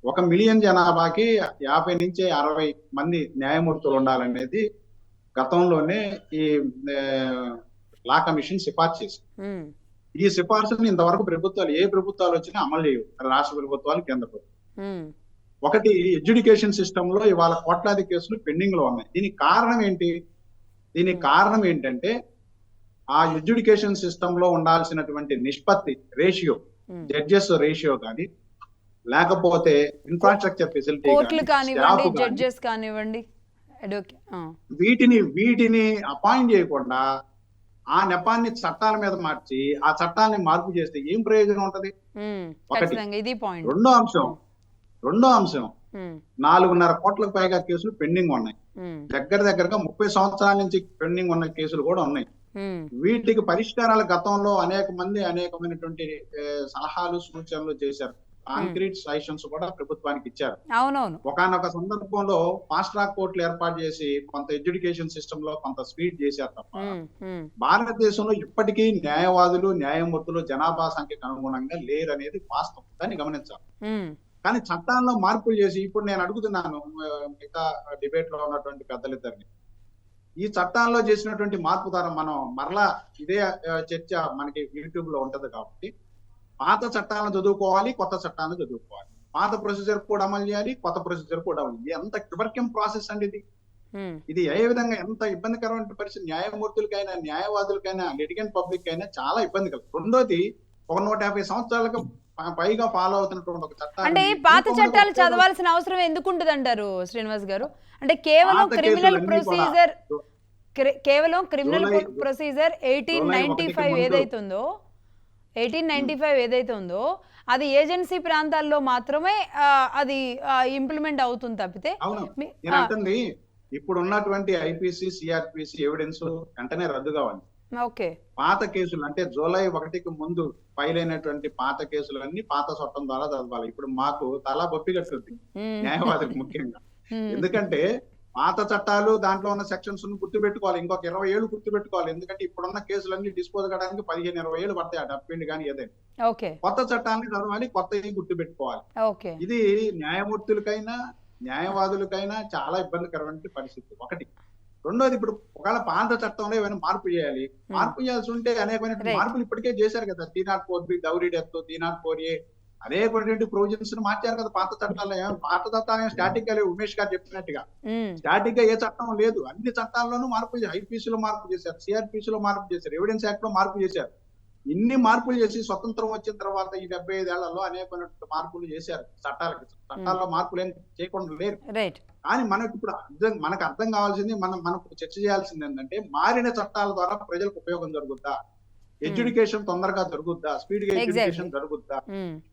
1 మిలియన్ జనాభాకి 50 నుంచి 60 మంది న్యాయమూర్తులు ఉండాలనేది గతంలోనే ఈ లా కమిషన్ సిఫార్సు చేసింది. మ్మ్. ఈ సిఫార్సుని ఇంతవరకు ఏ ప్రభుత్వాలు వచ్చినా అమలు చేయవు, రాష్ట్ర ప్రభుత్వాలు, కేంద్ర ప్రభుత్వం. మ్మ్. ఒకటి, ఎడ్యుకేషన్ సిస్టమ్ లో ఇవాళ కోట్లాది కేసులు పెండింగ్ లో ఉన్నాయి. దీనికి కారణం ఏంటి? దీనికి కారణం ఏంటంటే, ఆ ఎడ్యుకేషన్ సిస్టమ్ లో ఉండాల్సినటువంటి నిష్పత్తి, రేషియో, జడ్జెస్ రేషియో కానీ, లేకపోతే ఇన్ఫ్రాస్ట్రక్చర్ ఫెసిలిటీ, కోర్టులు కానివ్వండి, జడ్జెస్ కానివ్వండి, వీటిని అపాయింట్ చేయకుండా ఆ నెపాన్ని చట్టాల మీద మార్చి ఆ చట్టాన్ని మార్పు చేస్తే ఏం ప్రయోజనం ఉంటది? ఇది పాయింట్. రెండో అంశం 4.5 కోట్లకు పైగా కేసులు పెండింగ్ ఉన్నాయి. దగ్గరగా 30 సంవత్సరాల నుంచి పెండింగ్ ఉన్న కేసులు కూడా ఉన్నాయి. వీటికి పరిష్కారాలు గతంలో అనేకమైనటువంటి సలహాలు, సూచనలు చేశారు. కాంక్రీట్ సజెషన్స్ కూడా ప్రభుత్వానికి ఇచ్చారు. అవునవును. ఒకనొక సందర్భంలో ఫాస్ట్ ట్రాక్ కోర్టులు ఏర్పాటు చేసి కొంత ఎడ్యుకేషన్ సిస్టమ్ లో కొంత స్పీడ్ చేశారు తప్ప, భారతదేశంలో ఇప్పటికీ న్యాయవాదులు, న్యాయమూర్తులు జనాభా సంఖ్యకు అనుగుణంగా లేరనేది వాస్తవం. దాన్ని గమనించాలి. కానీ చట్టాల్లో మార్పులు చేసి, ఇప్పుడు నేను అడుగుతున్నాను మిగతా డిబేట్ లో ఉన్నటువంటి పెద్దలిద్దరిని, ఈ చట్టాల్లో చేసినటువంటి మార్పు ద్వారా మనం మరలా ఇదే చర్చ మనకి యూట్యూబ్ లో ఉంటది కాబట్టి, పాత చట్టాలను చదువుకోవాలి, కొత్త చట్టాలను చదువుకోవాలి. పాత ప్రొసీజర్ కూడా అమలు చేయాలి, కొత్త ప్రొసీజర్ కూడా అమలు చేయాలి. ఎంత క్రిబర్కిం ప్రాసెస్ అండి ఇది. ఇది ఏ విధంగా ఎంత ఇబ్బందికరమైన పరిస్థితి న్యాయమూర్తులకైనా, న్యాయవాదులకైనా, లిటిగెంట్ పబ్లిక్ అయినా చాలా ఇబ్బంది కలుగుతుంది. రెండోది, 150 సంవత్సరాలకు పైగా ఫాలో అవుతున్నటువంటి ఒక చట్టం. అంటే ఈ పాత చట్టాలు చదవాల్సిన అవసరం ఎందుకు ఉంటుంది అంటారు శ్రీనివాస్ గారు? అంటే కేవలం క్రిమినల్ ప్రొసీజర్ 1895 ఏదైతే ఉందో అది ఏజెన్సీ ప్రాంతాల్లో మాత్రమే అది ఇంప్లిమెంట్ అవుతుంది తప్పితే. అవును, ఇప్పుడు ఉన్నటువంటి ఐపీసీ, సిఆర్పిసి ఎవిడెన్స్ వెంటనే రద్దు కావాలి. ఓకే. పాత కేసులు అంటే జూలై 1కి ముందు ఫైల్ అయినటువంటి పాత కేసులన్నీ పాత చట్టం ద్వారా చదవాలి. ఇప్పుడు మాకు తలా బొప్పి కట్టుద్ది న్యాయవాదులకు ముఖ్యంగా. ఎందుకంటే పాత చట్టాలు, దాంట్లో ఉన్న సెక్షన్స్ గుర్తు పెట్టుకోవాలి. ఇంకొక 20 ఏళ్ళు గుర్తు పెట్టుకోవాలి. ఎందుకంటే ఇప్పుడున్న కేసులన్నీ డిస్పోజ్ కావడానికి 15-20 ఏళ్ళు పడతాయి. డబ్బిండి కానీ ఏదైనా. కొత్త చట్టాన్ని చదవాలి, కొత్తవి గుర్తు పెట్టుకోవాలి. ఇది న్యాయమూర్తులకైనా, న్యాయవాదులకైనా చాలా ఇబ్బందికరమైన పరిస్థితి. ఒకటి. రెండోది, ఇప్పుడు ఒకవేళ పాత చట్టంలో ఏమైనా మార్పు చేయాలి, మార్పు చేయాల్సి ఉంటే అనేకమైన మార్పులు ఇప్పటికే చేశారు కదా. 304B డౌరీ డెత్, 304A అనేకమైనటువంటి ప్రొవిజన్స్ మార్చారు కదా పాత చట్టాల్లో. పాత చట్టాలు స్టాటిక్ గా లేవు. ఉమేష్ గారు చెప్పినట్టుగా స్టాటిక్ గా ఏ చట్టం లేదు. అన్ని చట్టాల్లోనూ మార్పు చేశారు. ఐపీసీలో మార్పు చేశారు, సిఆర్పిసిలో మార్పు చేశారు, ఎవిడెన్స్ యాక్ట్ లో మార్పు చేశారు. ఇన్ని మార్పులు చేసి స్వతంత్రం వచ్చిన తర్వాత ఈ 75 ఏళ్లలో అనేకమైనటువంటి మార్పులు చేశారు చట్టాలకి. చట్టాల్లో మార్పులు ఏం చేయకుండా లేరు. కానీ మనకి ఇప్పుడు మనకు అర్థం కావాల్సింది, మనకు చర్చ చేయాల్సింది ఏంటంటే, మారిన చట్టాల ద్వారా ప్రజలకు ఉపయోగం జరుగుద్దా, ఎడ్యుకేషన్ తొందరగా జరుగుద్దా, స్పీడ్ గా ఎడ్యుకేషన్ జరుగుద్దా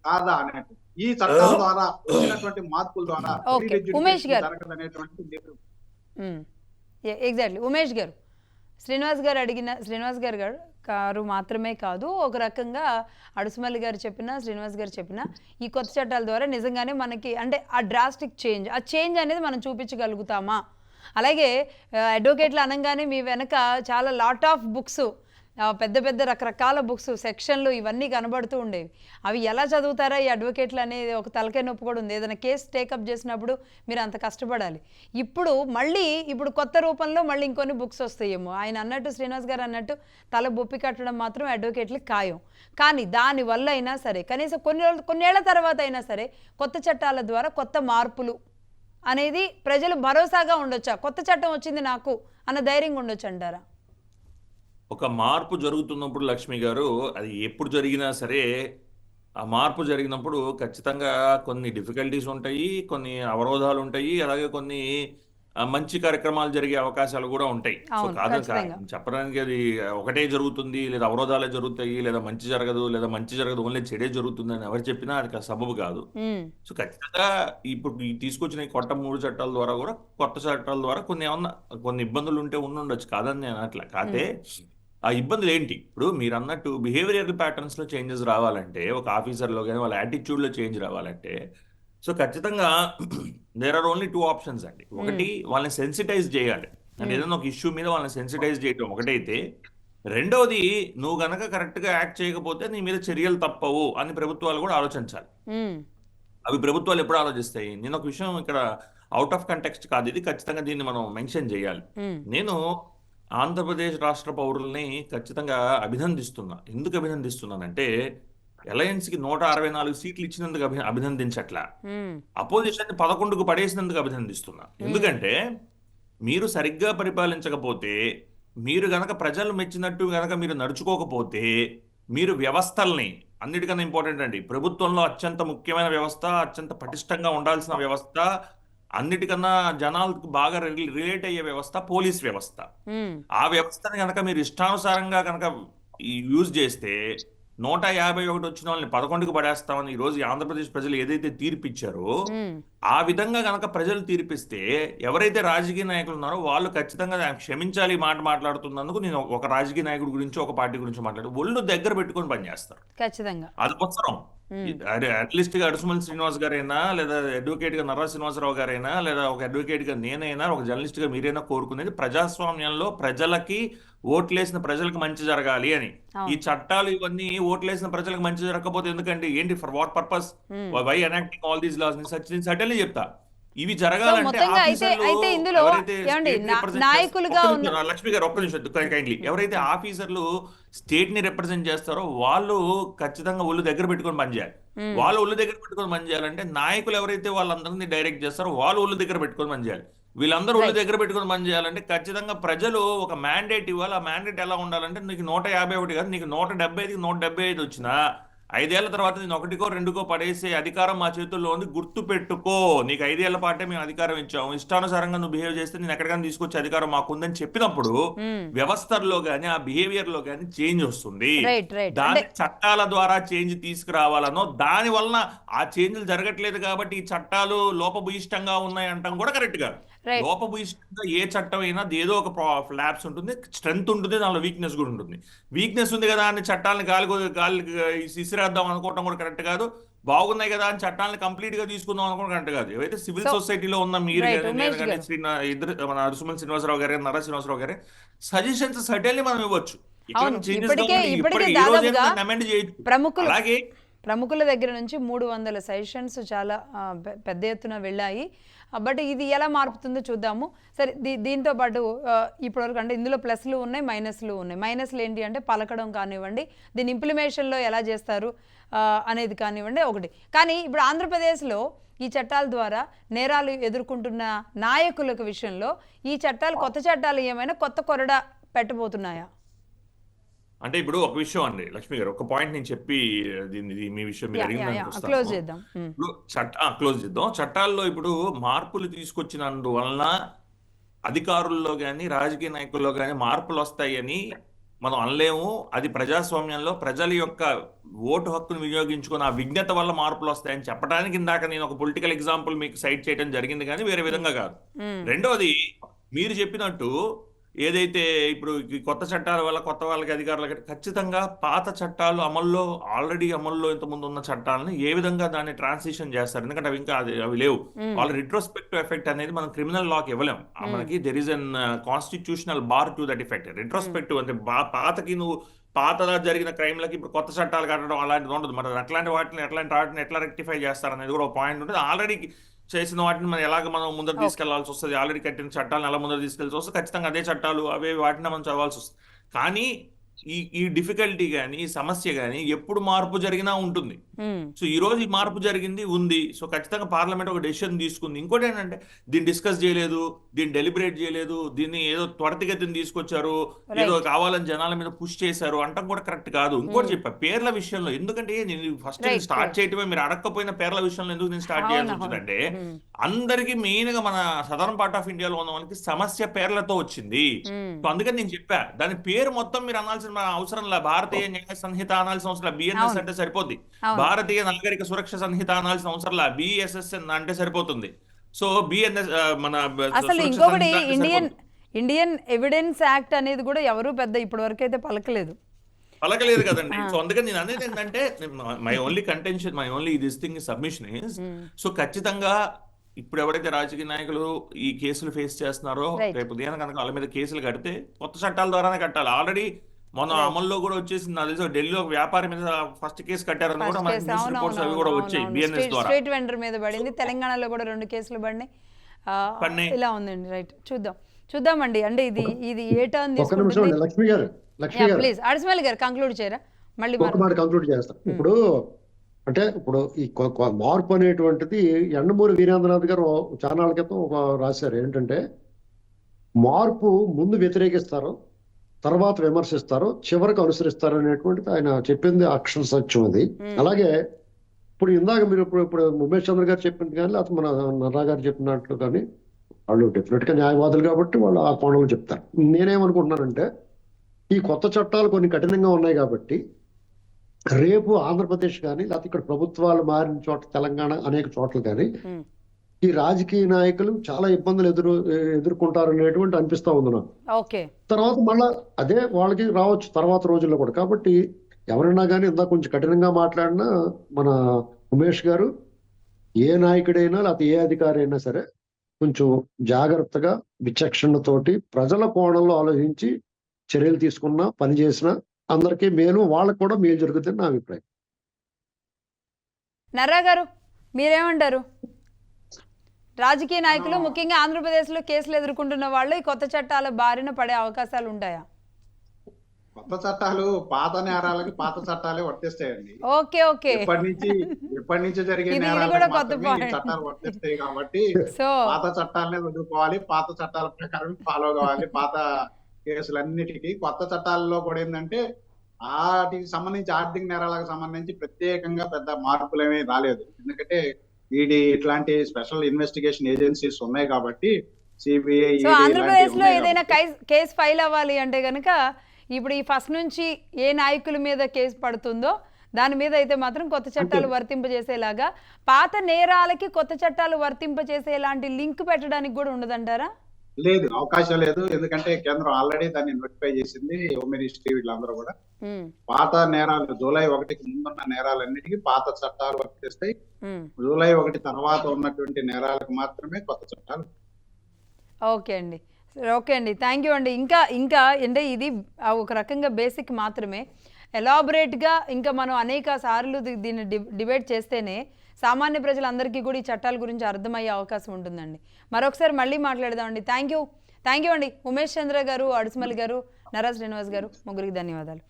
కాదా అనేటువంటి ఈ చట్టాల ద్వారా వచ్చినటువంటి మార్పుల ద్వారా ఉమేష్ గారు శ్రీనివాస్ గారు మాత్రమే కాదు, ఒక రకంగా అడుసుమల్లి గారు చెప్పిన, శ్రీనివాస్ గారు చెప్పిన ఈ కొత్త చట్టాల ద్వారా నిజంగానే మనకి అంటే ఆ డ్రాస్టిక్ చేంజ్, ఆ చేంజ్ అనేది మనం చూపించగలుగుతామా? అలాగే అడ్వకేట్లు అనగానే మీ వెనక చాలా లాట్ ఆఫ్ బుక్స్, పెద్ద పెద్ద రకరకాల బుక్స్, సెక్షన్లు ఇవన్నీ కనబడుతూ ఉండేవి. అవి ఎలా చదువుతారా ఈ అడ్వకేట్లు అనేది ఒక తలకాయ నొప్పి కూడా ఉంది. ఏదైనా కేసు టేకప్ చేసినప్పుడు మీరు అంత కష్టపడాలి. ఇప్పుడు కొత్త రూపంలో మళ్ళీ ఇంకొన్ని బుక్స్ వస్తాయేమో. ఆయన అన్నట్టు, శ్రీనివాస్ గారు అన్నట్టు తల బొప్పి కట్టడం మాత్రం అడ్వకేట్లకు ఖాయం. కానీ దానివల్ల అయినా సరే కనీసం కొన్నేళ్ల తర్వాత అయినా సరే కొత్త చట్టాల ద్వారా కొత్త మార్పులు అనేది ప్రజలు భరోసాగా ఉండొచ్చా? కొత్త చట్టం వచ్చింది నాకు అన్న ధైర్యంగా ఉండొచ్చు అంటారా? ఒక మార్పు జరుగుతున్నప్పుడు లక్ష్మి గారు, అది ఎప్పుడు జరిగినా సరే ఆ మార్పు జరిగినప్పుడు ఖచ్చితంగా కొన్ని డిఫికల్టీస్ ఉంటాయి, కొన్ని అవరోధాలు ఉంటాయి, అలాగే కొన్ని మంచి కార్యక్రమాలు జరిగే అవకాశాలు కూడా ఉంటాయి. సో అవును, కాదు ఖచ్చితంగా. చెప్పడానికి అది ఒకటే జరుగుతుంది, లేదా అవరోధాలే జరుగుతాయి, లేదా మంచి జరగదు, ఓన్లీ చెడే జరుగుతుంది అని ఎవరు చెప్పినా అది సబబు కాదు. ఉమ్, సో ఖచ్చితంగా ఇప్పుడు ఈ తీసుకొచ్చిన ఈ కొత్త 3 చట్టాల ద్వారా కూడా, కొత్త చట్టాల ద్వారా కొన్ని ఇబ్బందులు ఉండొచ్చు, కాదని నేను అట్లా కాదే. ఆ ఇబ్బందులు ఏంటి? ఇప్పుడు మీరు అన్నట్టు బిహేవియరల్ ప్యాటర్న్స్ లో చేంజెస్ రావాలంటే, ఒక ఆఫీసర్లో కానీ వాళ్ళ యాటిట్యూడ్ లో చేంజ్ రావాలంటే, సో ఖచ్చితంగా దేర్ ఆర్ ఓన్లీ 2 ఆప్షన్స్ అండి. ఒకటి, వాళ్ళని సెన్సిటైజ్ చేయాలి, అంటే ఏదైనా ఒక ఇష్యూ మీద వాళ్ళని సెన్సిటైజ్ చేయడం ఒకటైతే, రెండవది నువ్వు గనక కరెక్ట్ గా యాక్ట్ చేయకపోతే నీ మీద చర్యలు తప్పవు అని ప్రభుత్వాలు కూడా ఆలోచించాలి. ఉమ్, అవి ప్రభుత్వాలు ఎప్పుడు ఆలోచిస్తాయి? నేను ఒక విషయం ఇక్కడ అవుట్ ఆఫ్ కంటెక్స్ట్ కాదు, ఇది ఖచ్చితంగా దీన్ని మనం మెన్షన్ చేయాలి. ఉమ్, నేను ఆంధ్రప్రదేశ్ రాష్ట్ర పౌరుల్ని ఖచ్చితంగా అభినందిస్తున్నా. ఎందుకు అభినందిస్తున్నానంటే, అలయన్స్కి 164 సీట్లు ఇచ్చినందుకు అభినందించట్లా, ఉమ్, అపోజిషన్ 11కు పడేసినందుకు అభినందిస్తున్నా. ఎందుకంటే మీరు సరిగ్గా పరిపాలించకపోతే, మీరు గనక ప్రజలు మెచ్చినట్టు గనక మీరు నడుచుకోకపోతే, మీరు వ్యవస్థల్ని, అన్నిటికన్నా ఇంపార్టెంట్ అండి, ప్రభుత్వంలో అత్యంత ముఖ్యమైన వ్యవస్థ, అత్యంత పటిష్టంగా ఉండాల్సిన వ్యవస్థ, అన్నిటికన్నా జనాలకు బాగా రిలేట్ అయ్యే వ్యవస్థ పోలీస్ వ్యవస్థ. ఉమ్, ఆ వ్యవస్థని కనుక మీరు ఇష్టానుసారంగా కనుక యూజ్ చేస్తే 151 వచ్చిన వాళ్ళని 11కు పడేస్తామని ఈరోజు ఈ ఆంధ్రప్రదేశ్ ప్రజలు ఏదైతే తీర్పిచ్చారో, ఉమ్, ఆ విధంగా కనుక ప్రజలు తీర్పిస్తే, ఎవరైతే రాజకీయ నాయకులు ఉన్నారో వాళ్ళు ఖచ్చితంగా క్షమించాలి ఈ మాట మాట్లాడుతున్నందుకు. నేను ఒక రాజకీయ నాయకుడి గురించి, ఒక పార్టీ గురించి మాట్లాడు, ఒళ్ళు దగ్గర పెట్టుకొని పనిచేస్తారు. ఖచ్చితంగా. అది అవసరం. అట్లీస్ట్ గా అడుసుమల్లి శ్రీనివాస్ గారైనా, లేదా అడ్వకేట్ గా నర్రా శ్రీనివాసరావు గారైనా, లేదా ఒక అడ్వకేట్ గా నేనైనా, ఒక జర్నలిస్ట్ గా మీరైనా కోరుకునేది ప్రజాస్వామ్యంలో ప్రజలకి, ఓట్లేసిన ప్రజలకు మంచి జరగాలి అని. ఈ చట్టాలు ఇవన్నీ ఓట్లేసిన ప్రజలకు మంచి జరగకపోతే ఎందుకండి? ఏంటి, for what purpose, why enacting all these laws? నేను సటన్లీ చెప్తా, ఇవి జరగాలంటే మొత్తంగా అయితే ఇందులో ఏమండి నాయకులుగా ఉన్న లక్ష్మి గారు ఒక్క నిమిషం కైండ్లీ, ఎవరైతే ఆఫీసర్లు స్టేట్ ని రిప్రజెంట్ చేస్తారో వాళ్ళు ఖచ్చితంగా ఒళ్ళు దగ్గర పెట్టుకొని పనిచేయాలి. వాళ్ళు ఒళ్ళు దగ్గర పెట్టుకొని పనిచేయాలంటే, నాయకులు ఎవరైతే వాళ్ళందరినీ డైరెక్ట్ చేస్తారో వాళ్ళు ఒళ్ళు దగ్గర పెట్టుకొని పనిచేయాలి. వీళ్ళందరూ ఒళ్ళు దగ్గర పెట్టుకొని పనిచేయాలంటే ఖచ్చితంగా ప్రజలు ఒక మ్యాండేట్ ఇవ్వాలి. ఆ మ్యాండేట్ ఎలా ఉండాలంటే, నీకు 151 కాదు, నీకు 175కి 175 వచ్చినా 5 ఏళ్ల తర్వాత నేను 1కో 2కో పడేసే అధికారం మా చేతుల్లో ఉంది, గుర్తు పెట్టుకో. నీకు 5 ఏళ్ల పాటే మేము అధికారం ఇచ్చాము, ఇష్టానుసారంగా నువ్వు బిహేవ్ చేస్తే నేను ఎక్కడికైనా తీసుకొచ్చే అధికారం మాకుందని చెప్పినప్పుడు వ్యవస్థల్లో గానీ, ఆ బిహేవియర్ లో గానీ చేంజ్ వస్తుంది. దాని చట్టాల ద్వారా చేంజ్ తీసుకురావాలనో, దాని వలన ఆ చేంజ్లు జరగట్లేదు కాబట్టి ఈ చట్టాలు లోపభూయిష్టంగా ఉన్నాయి అంటాం కూడా కరెక్ట్ కాదు. లోపభూయిష్టంగా ఏ చట్టం అయినా ఏదో ఒక ఫ్లాప్స్ ఉంటుంది, స్ట్రెంగ్త్ ఉంటుంది, దానిలో వీక్నెస్ కూడా ఉంటుంది. వీక్నెస్ ఉంది కదా అని చట్టాలను గాలి ఇసిరేద్దాం అనుకోవటం కూడా కరెక్ట్ కాదు. బాగున్నాయి కదా అని చట్టాలను కంప్లీట్ గా తీసుకుందాం అనుకోవడం కరెక్ట్ కాదు. ఏవైతే సివిల్ సొసైటీలో ఉన్న మీరు మన అడుసుమల్లి శ్రీనివాసరావు గారు, నర్రా శ్రీనివాసరావు గారు సజెషన్స్ సర్టెన్లీ మనం ఇవ్వచ్చు. ప్రముఖుల దగ్గర నుంచి 300 సజెషన్స్ చాలా పెద్ద ఎత్తున వెళ్ళాయి. బట్ ఇది ఎలా మార్పుతుందో చూద్దాము. సరే, దీంతో పాటు ఇప్పటివరకు అంటే ఇందులో ప్లస్లు ఉన్నాయి, మైనస్లు ఉన్నాయి. మైనస్లు ఏంటి అంటే పలకడం కానివ్వండి, దీని ఇంప్లిమేషన్లో ఎలా చేస్తారు అనేది కానివ్వండి ఒకటి. కానీ ఇప్పుడు ఆంధ్రప్రదేశ్లో ఈ చట్టాల ద్వారా నేరాలు ఎదుర్కొంటున్న నాయకుల విషయంలో ఈ చట్టాలు, కొత్త చట్టాలు ఏమైనా కొత్త కొరడా పెట్టబోతున్నాయా? అంటే ఇప్పుడు ఒక విషయం అండి లక్ష్మి గారు, ఒక పాయింట్ నేను చెప్పి మీ విషయం మీరు క్లోజ్ చేద్దాం. క్లోజ్ చేద్దాం. చట్టాల్లో ఇప్పుడు మార్పులు తీసుకొచ్చినందువలన అధికారుల్లో కానీ, రాజకీయ నాయకుల్లో కానీ మార్పులు వస్తాయని మనం అనలేము. అది ప్రజాస్వామ్యంలో ప్రజల యొక్క ఓటు హక్కును వినియోగించుకుని ఆ విజ్ఞత వల్ల మార్పులు వస్తాయని చెప్పడానికి ఇందాక నేను ఒక పొలిటికల్ ఎగ్జాంపుల్ మీకు సైట్ చేయడం జరిగింది, కానీ వేరే విధంగా కాదు. రెండోది, మీరు చెప్పినట్టు ఏదైతే ఇప్పుడు ఈ కొత్త చట్టాల వల్ల కొత్త వాళ్ళకి అధికారులకి ఖచ్చితంగా పాత చట్టాలు ఆల్రెడీ అమల్లో ఇంతకుముందు ఉన్న చట్టాలను ఏ విధంగా దాన్ని ట్రాన్సిషన్ చేస్తారు, ఎందుకంటే అవి ఇంకా అవి లేవు. వాళ్ళ రిట్రోస్పెక్టివ్ ఎఫెక్ట్ అనేది మనం క్రిమినల్ లాకి ఇవ్వలేం. మనకి there is an constitutional bar to that effect. Retrospective అంటే పాతకి నువ్వు పాతగా జరిగిన క్రైమ్లకి ఇప్పుడు కొత్త చట్టాలు కట్టడం అలాంటిది ఉండదు. మరి అట్లాంటి వాటిని ఎట్లా రెక్టిఫై చేస్తారనేది కూడా ఒక పాయింట్ ఉంటుంది. ఆల్రెడీ చేసిన వాటిని మనం ముందర తీసుకెళ్లాల్సి వస్తుంది. ఆల్రెడీ కట్టిన చట్టాలను ఎలా ముందర తీసుకెళ్లాల్సి వస్తుంది. ఖచ్చితంగా అదే చట్టాలు అవే వాటిని మనం చదవాల్సి వస్తుంది. కానీ ఈ డిఫికల్టీ కానీ ఈ సమస్య కానీ ఎప్పుడు మార్పు జరిగినా ఉంటుంది. సో ఈ రోజు ఈ మార్పు జరిగింది ఉంది. సో ఖచ్చితంగా పార్లమెంట్ ఒక డెసిషన్ తీసుకుంది. ఇంకోటి ఏంటంటే దీన్ని డిస్కస్ చేయలేదు, దీన్ని డెలిబరేట్ చేయలేదు, దీన్ని ఏదో త్వరితగతిని తీసుకొచ్చారు, ఏదో కావాలని జనాల మీద పుష్ చేశారు అంటాం కూడా కరెక్ట్ కాదు. ఇంకోటి చెప్పా, పేర్ల విషయంలో ఎందుకంటే నేను ఫస్ట్ స్టార్ట్ చేయటమే మీరు అడగకపోయిన పేర్ల విషయంలో ఎందుకు నేను స్టార్ట్ చేయాల్సి వచ్చిందంటే అందరికి మెయిన్ గా మన సదరన్ పార్ట్ ఆఫ్ ఇండియాలో ఉన్న వాళ్ళకి సమస్య పేర్లతో వచ్చింది. సో అందుకని నేను చెప్పా దాని పేరు మొత్తం మీరు అనాల్సిన అవసరం లే. భారతీయ న్యాయ సంహిత అనాల్సిన అవసరం బిఎన్ఎస్ అంటే సరిపోద్ది. భారతీయ నాగరిక సురక్ష సంహిత అనాల్సిన అవసరం లే, బిఎస్ఎస్ అంటే సరిపోతుంది. సో బిఎన్ఎస్ మన అసలు ఇంకొకటి ఇండియన్ ఎవిడెన్స్ యాక్ట్ అనేది కూడా ఎవరు పెద్ద ఇప్పటి వరకు అయితే పలకలేదు కదండి. సో అందుకని నేను అనేది ఏంటంటే my only contention, my only this thing submission is, so ఖచ్చితంగా ఇప్పుడు ఎవరైతే రాజకీయ నాయకులు ఈ కేసులు ఫేస్ చేస్తున్నారో రేపు ఉదయం కనుక వాళ్ళ మీద కేసులు కడితే కొత్త చట్టాల ద్వారానే కట్టాలి. ఆల్రెడీ మొన్న అమల్లో కూడా వచ్చేసింది. నాకు తెలిసి ఢిల్లీలో ఒక వ్యాపారి మీద ఫస్ట్ కేసు కట్టారని కూడా మనకి న్యూస్ రిపోర్ట్స్ అవి కూడా వచ్చాయి బిఎన్ఎస్ ద్వారా. స్ట్రీట్ వెండర్ మీద పడింది. తెలంగాణలో కూడా 2 కేసులు పడినాయి. ఇలా ఉందండి. రైట్, చూద్దామండి. అంటే ఇది ఏ టర్న్ తీసుకుంటుంది. లక్ష్మి గారు ప్లీజ్ అడిస్మల్ గారు కంక్లూడ్ చేయరా? మళ్ళీ కంక్లూడ్ చేస్తాం. ఇప్పుడు ఈ మార్పు అనేటువంటిది యండమూరి వీరేంద్రనాథ్ గారు చాలా క్రితం ఒక రాశారు ఏంటంటే, మార్పు ముందు వ్యతిరేకిస్తారు, తర్వాత విమర్శిస్తారు, చివరికి అనుసరిస్తారు అనేటువంటిది ఆయన చెప్పింది అక్షర సత్యం అది. అలాగే ఇప్పుడు ఇందాక మీరు ఇప్పుడు ఉమేష్ చంద్ర గారు చెప్పింది కానీ లేకపోతే మన నర్రా గారు చెప్పినట్లు కానీ వాళ్ళు డెఫినెట్ గా న్యాయవాదులు కాబట్టి వాళ్ళు ఆ కోణంలో చెప్తారు. నేనేమనుకుంటున్నానంటే ఈ కొత్త చట్టాలు కొన్ని కఠినంగా ఉన్నాయి కాబట్టి రేపు ఆంధ్రప్రదేశ్ కానీ లేకపోతే ఇక్కడ ప్రభుత్వాలు మారిన చోట తెలంగాణ అనేక చోట్ల కానీ ఈ రాజకీయ నాయకులు చాలా ఇబ్బందులు ఎదుర్కొంటారు అనేటువంటి అనిపిస్తా ఉంది నాకు. తర్వాత మళ్ళా అదే వాళ్ళకి రావచ్చు తర్వాత రోజుల్లో కూడా. కాబట్టి ఎవరైనా కానీ ఇందాక కొంచెం కఠినంగా మాట్లాడినా మన ఉమేష్ గారు ఏ నాయకుడైనా లేకపోతే ఏ అధికారి అయినా సరే కొంచెం జాగ్రత్తగా విచక్షణతోటి ప్రజల కోణంలో ఆలోచించి చర్యలు తీసుకున్నా పని చేసినా అందరికీ మేలు, వాళ్ళకు కూడా మేలు జరుగుతుంది నా అభిప్రాయం. నర్రా గారు మీరేమంటారు? రాజకీయ నాయకులు ముఖ్యంగా ఆంధ్రప్రదేశ్లో కేసులు ఎదుర్కొంటున్న వాళ్ళు ఈ కొత్త చట్టాల బారిన పడే అవకాశాలు ఉంటాయా? కొత్త చట్టాలు పాత నేరాలకి పాత చట్టాలే వర్తిస్తాయండి. ఓకే ఎప్పటి నుంచి జరిగే నేరాలు చట్టాలు వర్తిస్తాయి కాబట్టి పాత చట్టాలనే వదులుకోవాలి, పాత చట్టాల ప్రకారం ఫాలో కావాలి. పాత కేసులన్నిటికీ కొత్త చట్టాలలో కూడా ఏంటంటే వాటికి సంబంధించి ఆర్థిక నేరాలకు సంబంధించి ప్రత్యేకంగా పెద్ద మార్పులేమీ రాలేదు. ఎందుకంటే ఇట్లాంటి స్పెషల్ ఇన్వెస్టిగేషన్ ఏజెన్సీస్ ఉన్నాయి కాబట్టి సిబిఐ. ఆంధ్రప్రదేశ్ లో ఏదైనా కేసు ఫైల్ అవ్వాలి అంటే గనక ఇప్పుడు ఈ ఫస్ట్ నుంచి ఏ నాయకుల మీద కేసు పడుతుందో దాని మీద అయితే మాత్రం కొత్త చట్టాలు వర్తింపజేసేలాగా, పాత నేరాలకి కొత్త చట్టాలు వర్తింపజేసేలాంటి లింక్ పెట్టడానికి కూడా ఉండదంటారా? లేదు, అవకాశం లేదు. ఎందుకంటే కేంద్రం ఆల్రెడీ దాన్ని నోటిఫై చేసింది. హోమ్ మినిస్ట్రీ వీళ్ళందరూ కూడా పాత నేరాలు జూలై 1కి ముందున్న నేరాలన్నిటికీ పాత చట్టాలు వర్తిస్తాయి. జూలై 1 తర్వాత ఉన్నటువంటి నేరాలకు మాత్రమే కొత్త చట్టాలు. ఓకే అండి, థ్యాంక్ యూ అండి. ఇంకా అంటే ఇది ఒక రకంగా బేసిక్ మాత్రమే. ఎలాబొరేట్గా ఇంకా మనం అనేక సార్లు దీన్ని డిబేట్ చేస్తేనే సామాన్య ప్రజలందరికీ కూడా ఈ చట్టాల గురించి అర్థమయ్యే అవకాశం ఉంటుందండి. మరొకసారి మళ్ళీ మాట్లాడదామండి. థ్యాంక్ యూ అండి. ఉమేష్ చంద్ర గారు, అడిస్మల్ గారు, నర్రా శ్రీనివాస్ గారు, ముగ్గురికి ధన్యవాదాలు.